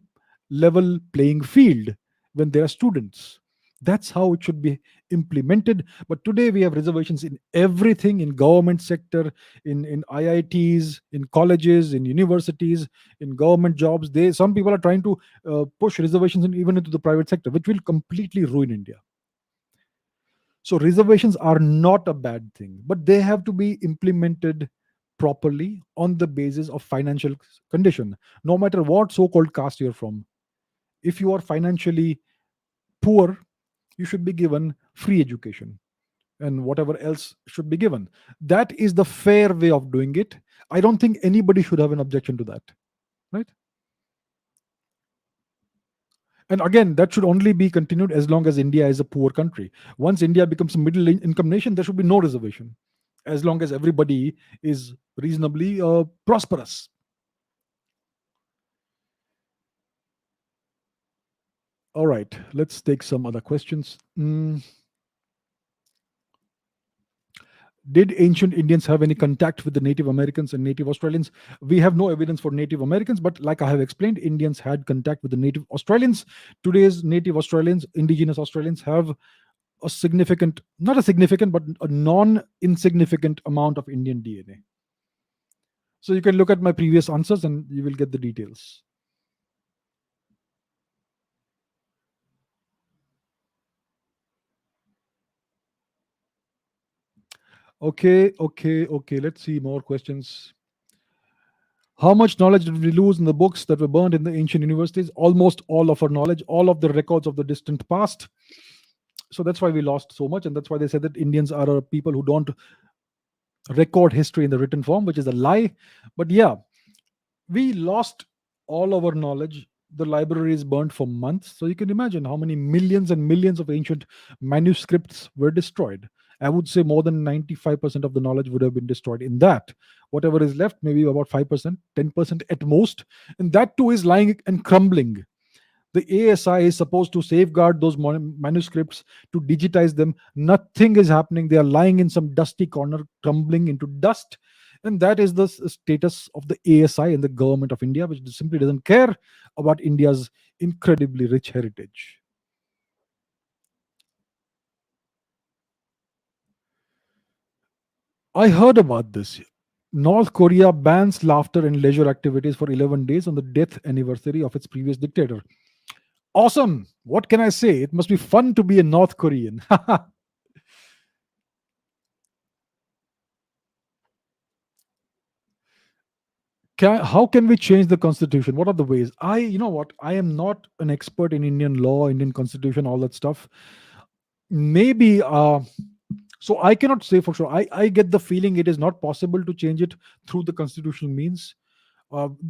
level playing field when they are students. That's how it should be implemented. But today we have reservations in everything, in government sector, in IITs, in colleges, in universities, in government jobs. They, some people are trying to push reservations even into the private sector, which will completely ruin India. So reservations are not a bad thing, but they have to be implemented properly on the basis of financial condition. No matter what so-called caste you're from, if you are financially poor, you should be given free education, and whatever else should be given. That is the fair way of doing it. I don't think anybody should have an objection to that, right? And again, that should only be continued as long as India is a poor country. Once India becomes a middle income nation, there should be no reservation, as long as everybody is reasonably prosperous. All right, let's take some other questions. Did ancient Indians have any contact with the Native Americans and Native Australians? We have no evidence for Native Americans, but like I have explained, Indians had contact with the Native Australians. Today's Native Australians, indigenous Australians, have a significant, not a significant, but a non insignificant amount of Indian DNA. So you can look at my previous answers and you will get the details. Okay. Let's see more questions. How much knowledge did we lose in the books that were burned in the ancient universities? Almost all of our knowledge, all of the records of the distant past. So that's why we lost so much, and that's why they said that Indians are a people who don't record history in the written form, which is a lie. But yeah, we lost all our knowledge. The library is burnt for months, so you can imagine how many millions and millions of ancient manuscripts were destroyed. I would say more than 95% of the knowledge would have been destroyed in that. Whatever is left, maybe about 5%, 10% at most, and that too is lying and crumbling. The ASI is supposed to safeguard those manuscripts, to digitize them. Nothing is happening. They are lying in some dusty corner, crumbling into dust. And that is the status of the ASI and the government of India, which simply doesn't care about India's incredibly rich heritage. I heard about this. North Korea bans laughter and leisure activities for 11 days on the death anniversary of its previous dictator. Awesome. What can I say? It must be fun to be a North Korean. How can we change the constitution? What are the ways? You know what, I am not an expert in Indian law, Indian constitution, all that stuff. Maybe so I cannot say for sure. I get the feeling it is not possible to change it through the constitutional means.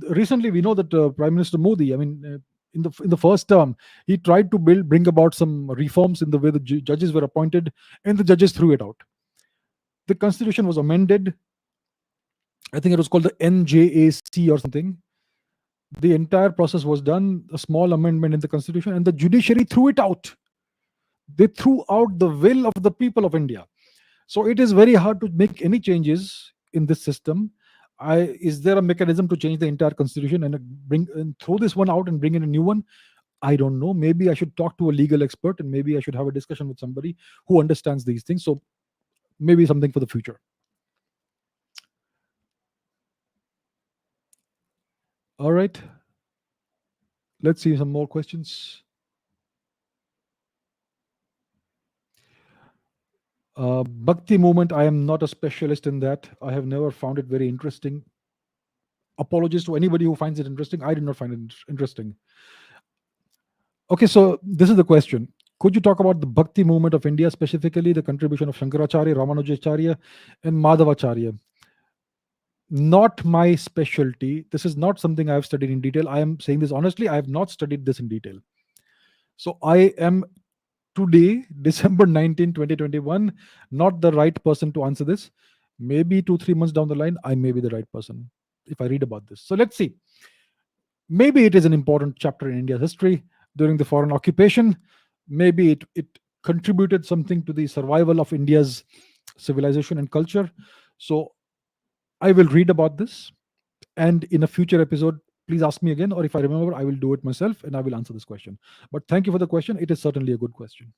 Recently we know that Prime Minister Modi, I mean, in the first term, he tried to bring about some reforms in the way the judges were appointed, and the judges threw it out. The constitution was amended. I think it was called the NJAC or something. The entire process was done, a small amendment in the constitution, and the judiciary threw it out. They threw out the will of the people of India. So it is very hard to make any changes in this system. Is there a mechanism to change the entire constitution and bring and throw this one out and bring in a new one? I don't know. Maybe I should talk to a legal expert, and maybe I should have a discussion with somebody who understands these things. So maybe something for the future. All right. Let's see some more questions. Bhakti movement, I am not a specialist in that. I have never found it very interesting. Apologies to anybody who finds it interesting. I did not find it interesting. Okay, so this is the question. Could you talk about the Bhakti movement of India, specifically the contribution of Shankaracharya, Ramanujacharya, and Madhavacharya? Not my specialty. This is not something I have studied in detail. I am saying this honestly. I have not studied this in detail. So I am today, December 19, 2021, not the right person to answer this. Maybe 2, 3 months down the line, I may be the right person if I read about this. So let's see. Maybe it is an important chapter in India's history during the foreign occupation. Maybe it contributed something to the survival of India's civilization and culture. So I will read about this. And in a future episode, please ask me again, or if I remember, I will do it myself and I will answer this question. But thank you for the question. It is certainly a good question.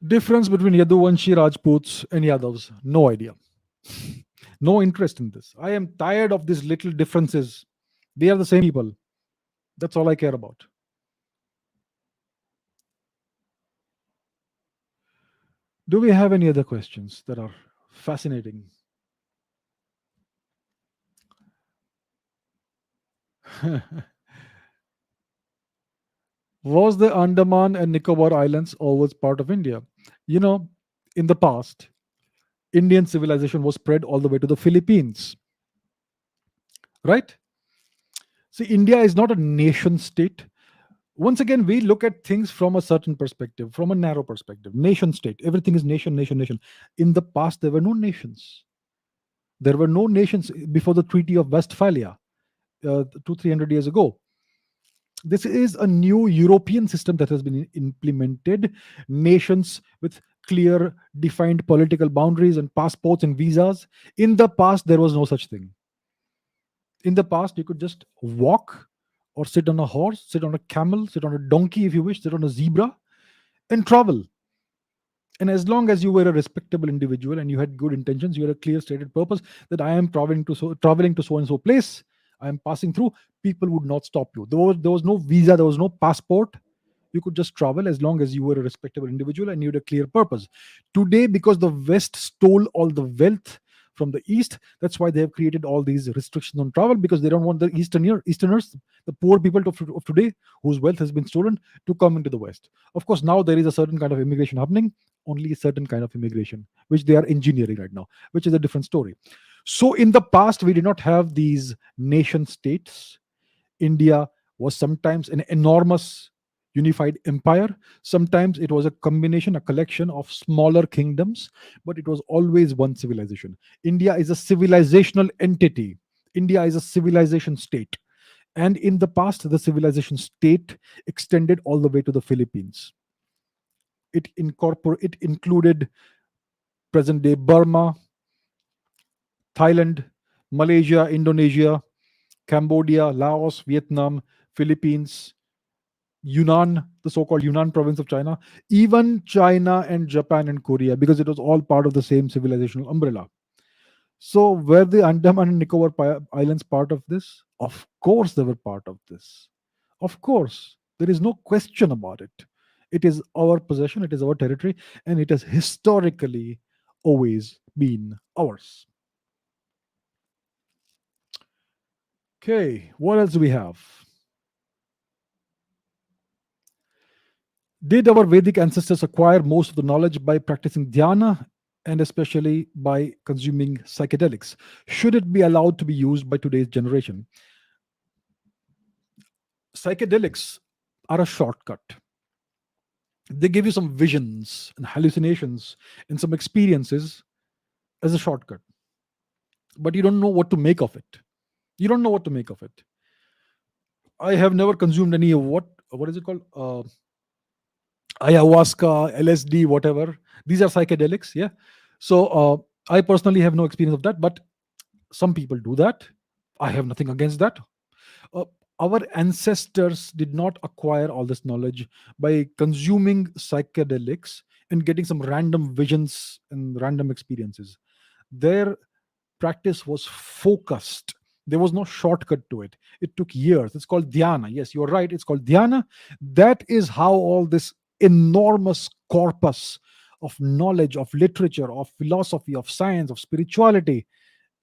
Difference between Yaduvanshi Rajputs and Yadavs? No idea. No interest in this. I am tired of these little differences. They are the same people. That's all I care about. Do we have any other questions that are fascinating? Was the Andaman and Nicobar Islands always part of India? You know, in the past, Indian civilization was spread all the way to the Philippines, right? See, India is not a nation state. Once again, we look at things from a certain perspective, from a narrow perspective. Nation state, everything is nation, nation, nation. In the past, there were no nations. There were no nations before the Treaty of Westphalia, 300 years ago. This is a new European system that has been implemented. Nations with clear, defined political boundaries and passports and visas. In the past, there was no such thing. In the past, you could just walk or sit on a horse, sit on a camel, sit on a donkey if you wish, sit on a zebra, and travel. And as long as you were a respectable individual and you had good intentions, you had a clear stated purpose that I am traveling to so and so place, I am passing through, people would not stop you. There was no visa, there was no passport. You could just travel as long as you were a respectable individual and you had a clear purpose. Today, because the West stole all the wealth from the East, that's why they have created all these restrictions on travel, because they don't want the Easterners, the poor people of today, whose wealth has been stolen, to come into the West. Of course, now there is a certain kind of immigration happening, only a certain kind of immigration, which they are engineering right now, which is a different story. So in the past, we did not have these nation states. India was sometimes an enormous unified empire. Sometimes it was a combination, a collection of smaller kingdoms, but it was always one civilization. India is a civilizational entity. India is a civilization state. And in the past, the civilization state extended all the way to the Philippines. It included present day Burma, Thailand, Malaysia, Indonesia, Cambodia, Laos, Vietnam, Philippines, Yunnan, the so called Yunnan province of China, even China and Japan and Korea, because it was all part of the same civilizational umbrella. So, were the Andaman and Nicobar Islands part of this? Of course, they were part of this. Of course, there is no question about it. It is our possession, it is our territory, and it has historically always been ours. Okay, what else do we have? Did our Vedic ancestors acquire most of the knowledge by practicing dhyana and especially by consuming psychedelics? Should it be allowed to be used by today's generation? Psychedelics are a shortcut. They give you some visions and hallucinations and some experiences as a shortcut, but you don't know what to make of it. You don't know what to make of it. I have never consumed any of what is it called? Ayahuasca, LSD, whatever. These are psychedelics, yeah. So I personally have no experience of that, but some people do that. I have nothing against that. Uh, our ancestors did not acquire all this knowledge by consuming psychedelics and getting some random visions and random experiences. Their practice was focused. There was no shortcut to it. It took years. It's called dhyana. Yes, you're right. It's called dhyana. That is how all this enormous corpus of knowledge, of literature, of philosophy, of science, of spirituality,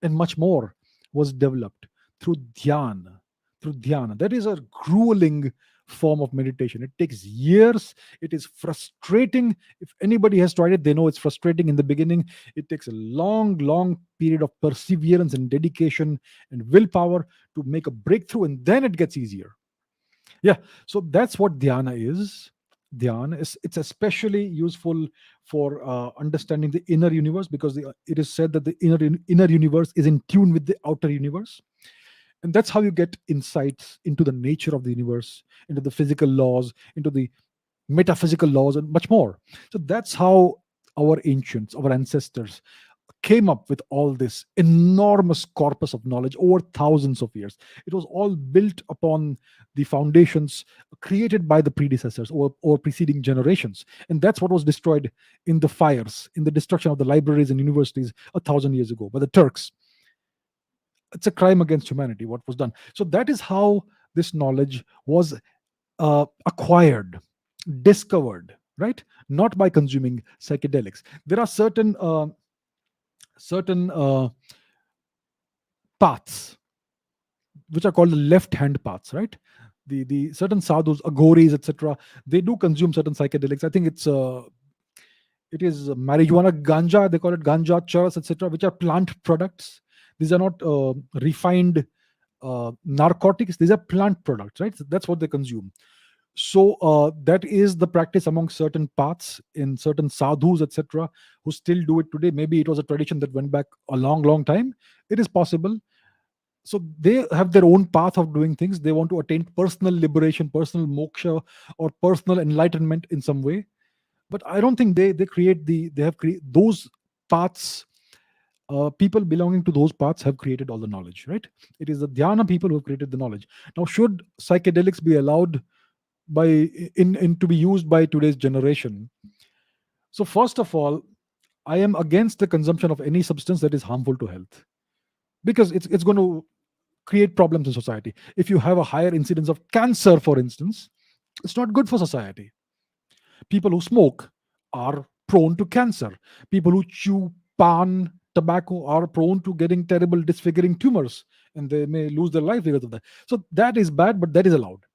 and much more was developed through dhyana. Through dhyana. That is a grueling form of meditation. It takes years. It is frustrating. If anybody has tried it, they know it's frustrating in the beginning. It takes a long, long period of perseverance and dedication and willpower to make a breakthrough, and then it gets easier. Yeah, so that's what dhyana is. Dhyana is, it's especially useful for understanding the inner universe, because it is said that the inner universe is in tune with the outer universe, and that's how you get insights into the nature of the universe, into the physical laws, into the metaphysical laws, and much more. So that's how our ancients, our ancestors, came up with all this enormous corpus of knowledge over thousands of years. It was all built upon the foundations created by the predecessors or preceding generations. And that's what was destroyed in the fires, in the destruction of the libraries and universities 1,000 years ago by the Turks. It's a crime against humanity, what was done. So that is how this knowledge was acquired, discovered, right? Not by consuming psychedelics. There are certain paths which are called the left hand paths, right? The certain sadhus, agoris, etc., they do consume certain psychedelics. I think it is marijuana, ganja, they call it ganja, charas, etc., which are plant products. These are not refined narcotics. These are plant products, right? So that's what they consume. So that is the practice among certain paths in certain sadhus, etc., who still do it today. Maybe it was a tradition that went back a long, long time. It is possible. So they have their own path of doing things. They want to attain personal liberation, personal moksha, or personal enlightenment in some way. But I don't think they have create those paths. People belonging to those paths have created all the knowledge, right? It is the dhyana people who have created the knowledge. Now, should psychedelics be allowed by in to be used by today's generation? So first of all, I am against the consumption of any substance that is harmful to health, because it's going to create problems in society. If you have a higher incidence of cancer, for instance, it's not good for society. People who smoke are prone to cancer. People who chew pan tobacco are prone to getting terrible disfiguring tumors, and they may lose their life because of that. So that is bad, but that is allowed.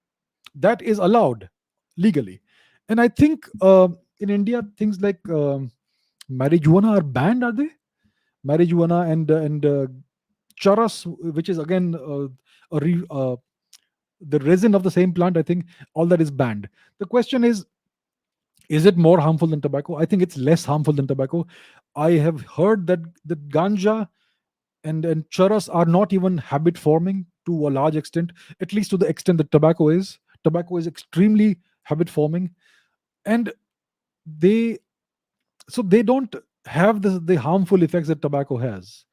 That is allowed legally. And I think in India, things like marijuana are banned, are they? Marijuana and charas, which is again the resin of the same plant. I think all that is banned. The question is it more harmful than tobacco? I think it's less harmful than tobacco. I have heard that the ganja and charas are not even habit forming to a large extent, at least to the extent that tobacco is. Tobacco is extremely habit forming, and they they don't have the harmful effects that tobacco has.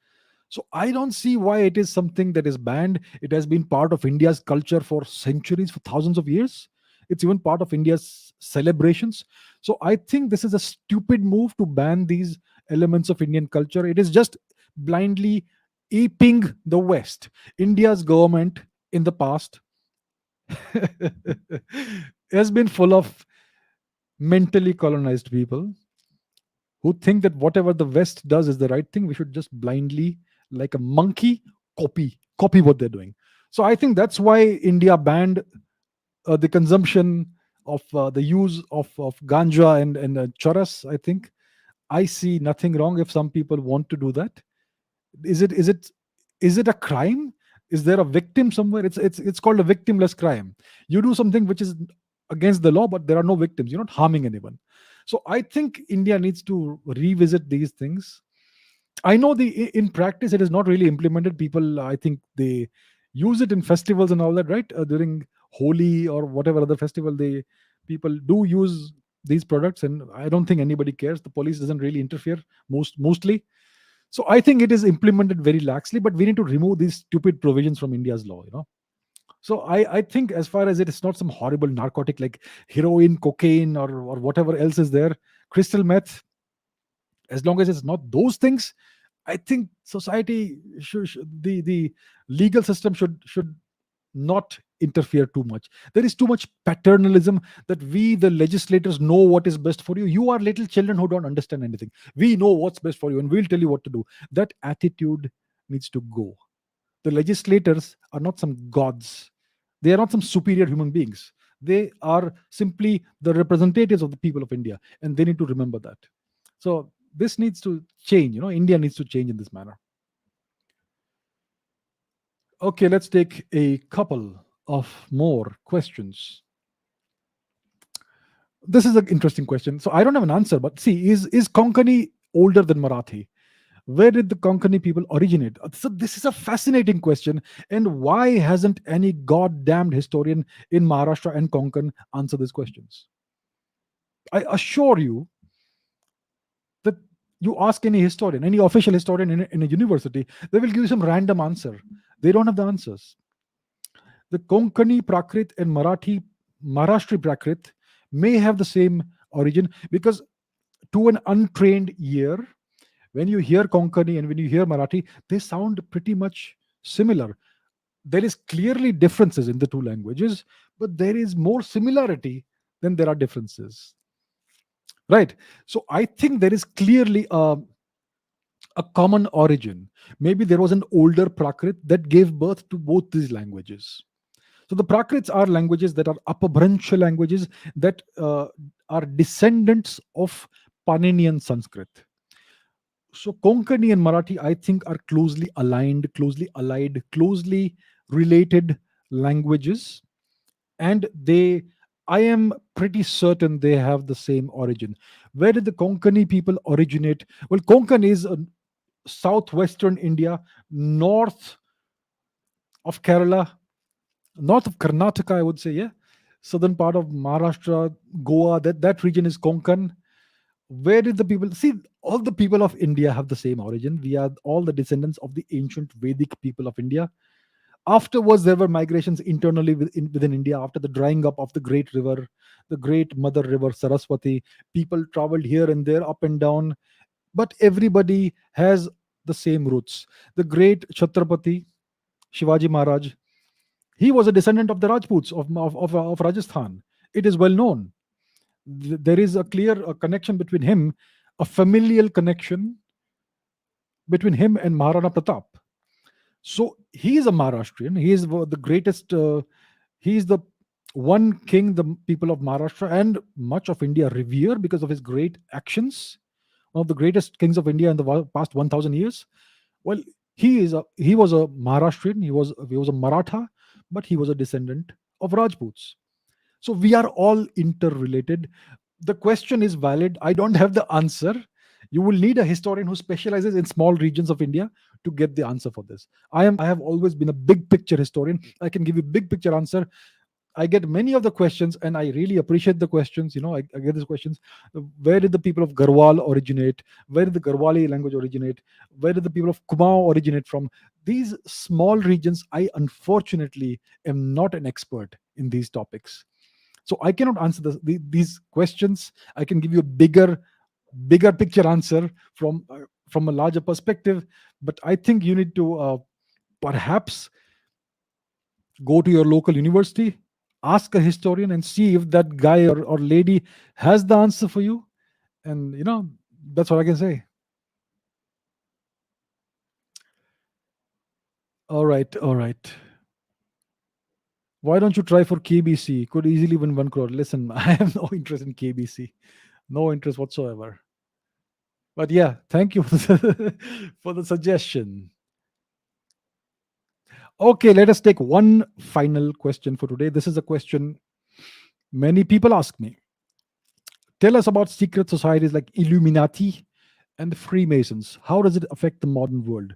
So I don't see why it is something that is banned. It has been part of India's culture for centuries, for thousands of years. It's even part of India's celebrations. So I think this is a stupid move to ban these elements of Indian culture. It is just blindly aping the West. India's government in the past has been full of mentally colonized people who think that whatever the West does is the right thing. We should just blindly, like a monkey, copy what they're doing. So I think that's why India banned the consumption of the use of ganja and charas. I think I see nothing wrong if some people want to do that. Is it a crime? Is there a victim somewhere? It's called a victimless crime. You do something which is against the law, but there are no victims. You're not harming anyone. So I think India needs to revisit these things. I know in practice it is not really implemented. People, I think they use it in festivals and all that, right? During Holi or whatever other festival, they people do use these products, and I don't think anybody cares. The police doesn't really interfere mostly. So I think it is implemented very laxly, but we need to remove these stupid provisions from India's law. So I think as far as it is not some horrible narcotic like heroin, cocaine, or whatever else is there, crystal meth, as long as it's not those things, I think society the legal system should not interfere too much. There is too much paternalism that we, the legislators, know what is best for you. You are little children who don't understand anything. We know what's best for you and we'll tell you what to do. That attitude needs to go. The legislators are not some gods, they are not some superior human beings. They are simply the representatives of the people of India, and they need to remember that. So this needs to change. India needs to change in this manner. Okay, let's take a couple of more questions. This is an interesting question. So I don't have an answer, but see, is Konkani older than Marathi? Where did the Konkani people originate? So this is a fascinating question. And why hasn't any goddamned historian in Maharashtra and Konkan answered these questions? I assure you that you ask any historian, any official historian in a university, they will give you some random answer. They don't have the answers. The Konkani Prakrit and Maharashtri Prakrit may have the same origin, because to an untrained ear, when you hear Konkani and when you hear Marathi, they sound pretty much similar. There is clearly differences in the two languages, but there is more similarity than there are differences. Right? So I think there is clearly a common origin. Maybe there was an older Prakrit that gave birth to both these languages. So the Prakrits are languages that are Apabhransh languages that are descendants of Paninian Sanskrit. So Konkani and Marathi, I think, are closely aligned, closely allied, closely related languages, and I am pretty certain they have the same origin. Where did the Konkani people originate? Well, Konkan is southwestern India, north of Kerala, north of Karnataka, I would say, yeah. Southern part of Maharashtra, Goa, that region is Konkan. Where did the people see? All the people of India have the same origin. We are all the descendants of the ancient Vedic people of India. Afterwards, there were migrations internally within India. After the drying up of the great river, the great mother river Saraswati, people traveled here and there, up and down, but everybody has the same roots. The great Chhatrapati Shivaji Maharaj, he was a descendant of the Rajputs of Rajasthan. It is well known. There is a clear connection between him, a familial connection between him and Maharana Pratap. So he is a Maharashtrian. He is the greatest. He is the one king the people of Maharashtra and much of India revere because of his great actions. One of the greatest kings of India in the past 1,000 years. Well, he was a Maharashtrian. He was a Maratha, but he was a descendant of Rajputs. So we are all interrelated. The question is valid. I don't have the answer. You will need a historian who specializes in small regions of India to get the answer for this. I have always been a big picture historian. I can give you big picture answer. I get many of the questions, and I really appreciate the questions. I get these questions. Where did the people of Garhwal originate? Where did the Garhwali language originate? Where did the people of Kumaon originate from? These small regions, I unfortunately am not an expert in these topics. So I cannot answer these questions. I can give you a bigger picture answer from a larger perspective, but I think you need to perhaps go to your local university, ask a historian, and see if that guy or lady has the answer for you. And that's what I can say. All right, all right. Why don't you try for KBC? Could easily win 1 crore. Listen, I have no interest in KBC, no interest whatsoever. But yeah, thank you for the suggestion. Okay, let us take one final question for today. This is a question many people ask me. Tell us about secret societies like Illuminati and the Freemasons. How does it affect the modern world?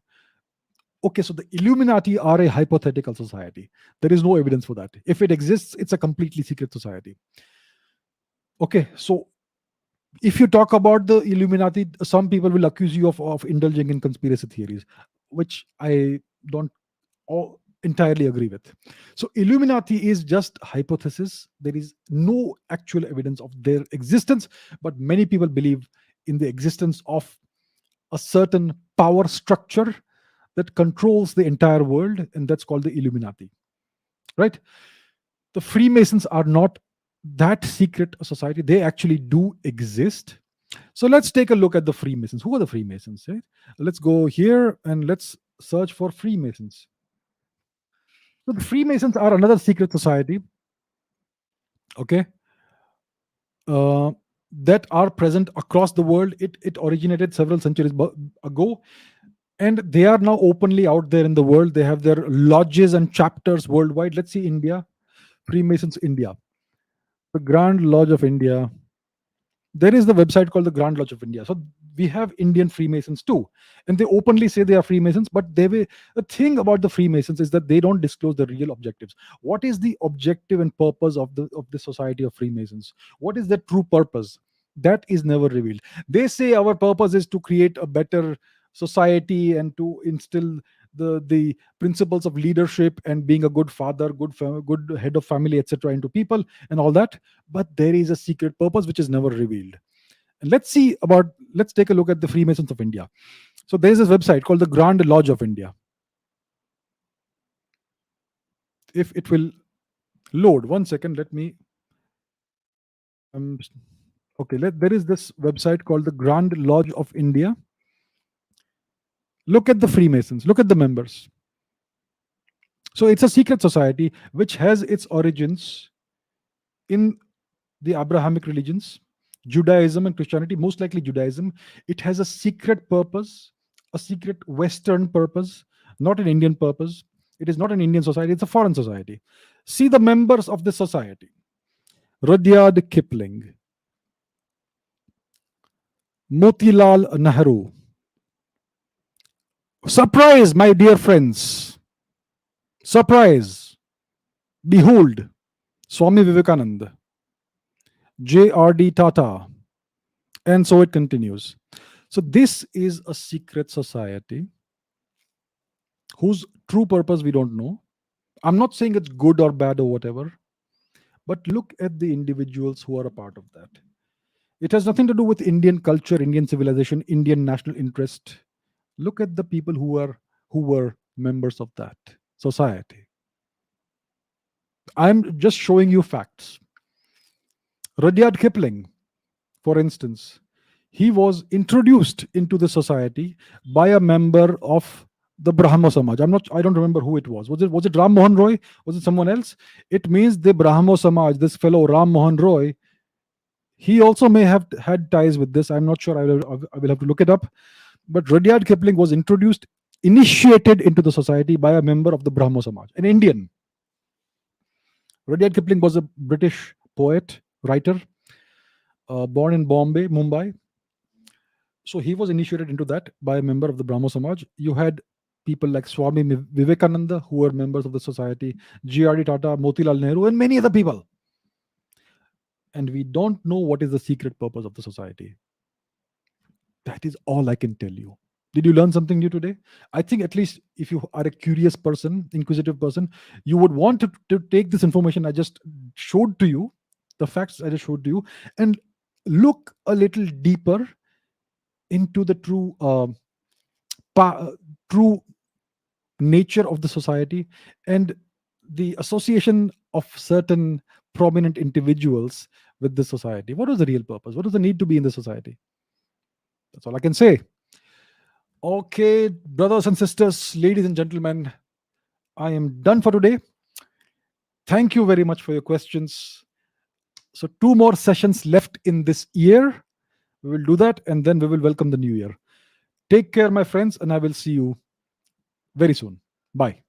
Okay, so the Illuminati are a hypothetical society. There is no evidence for that. If it exists, it's a completely secret society. Okay, so if you talk about the Illuminati, some people will accuse you of indulging in conspiracy theories, which I don't entirely agree with. So Illuminati is just hypothesis. There is no actual evidence of their existence, but many people believe in the existence of a certain power structure that controls the entire world, and that's called the Illuminati. Right? The Freemasons are not that secret society. They actually do exist. So let's take a look at the Freemasons. Who are the Freemasons? Right? Let's go here and let's search for Freemasons. So the Freemasons are another secret society, okay, uh, that are present across the world. It originated several centuries ago, and they are now openly out there in the world. They have their lodges and chapters worldwide. Let's see India, Freemasons India, the Grand Lodge of India. There is the website called the Grand Lodge of India. So we have Indian Freemasons too, and they openly say they are Freemasons. But the thing about the Freemasons is that they don't disclose the real objectives. What is the objective and purpose of the Society of Freemasons? What is their true purpose? That is never revealed. They say our purpose is to create a better society and to instill the principles of leadership and being a good father, good head of family, etc., into people and all that. But there is a secret purpose which is never revealed. And let's take a look at the Freemasons of India. So there is this website called the Grand Lodge of India. If it will load, 1 second, let me. Okay, there is this website called the Grand Lodge of India. Look at the Freemasons, look at the members. So it's a secret society which has its origins in the Abrahamic religions, Judaism and Christianity, most likely Judaism. It has a secret purpose, a secret Western purpose, not an Indian purpose. It is not an Indian society, it's a foreign society. See the members of the society. Rudyard Kipling, Motilal Nehru. Surprise, my dear friends. Surprise. Behold, Swami Vivekananda, J.R.D. Tata, and so it continues. So this is a secret society whose true purpose we don't know. I'm not saying it's good or bad or whatever, but look at the individuals who are a part of that. It has nothing to do with Indian culture, Indian civilization, Indian national interest. Look at the people who were members of that society. I'm just showing you facts. Rudyard Kipling, for instance, he was introduced into the society by a member of the Brahmo Samaj. I don't remember who it was. Was it Ram Mohan Roy? Was it someone else? It means the Brahmo Samaj, this fellow Ram Mohan Roy, he also may have had ties with this. I'm not sure. I will have to look it up. But Rudyard Kipling was initiated into the society by a member of the Brahmo Samaj, an Indian. Rudyard Kipling was a British poet, writer, born in Bombay, Mumbai. So he was initiated into that by a member of the Brahmo Samaj. You had people like Swami Vivekananda, who were members of the society, G.R.D. Tata, Motilal Nehru, and many other people. And we don't know what is the secret purpose of the society. That is all I can tell you. Did you learn something new today? I think at least if you are a curious person, inquisitive person, you would want to take this information I just showed to you, the facts I just showed to you, and look a little deeper into the true nature of the society and the association of certain prominent individuals with the society. What is the real purpose? What is the need to be in the society? That's all I can say. Okay, brothers and sisters, ladies and gentlemen, I am done for today. Thank you very much for your questions. So 2 more sessions left in this year. We will do that and then we will welcome the new year. Take care, my friends, and I will see you very soon. Bye.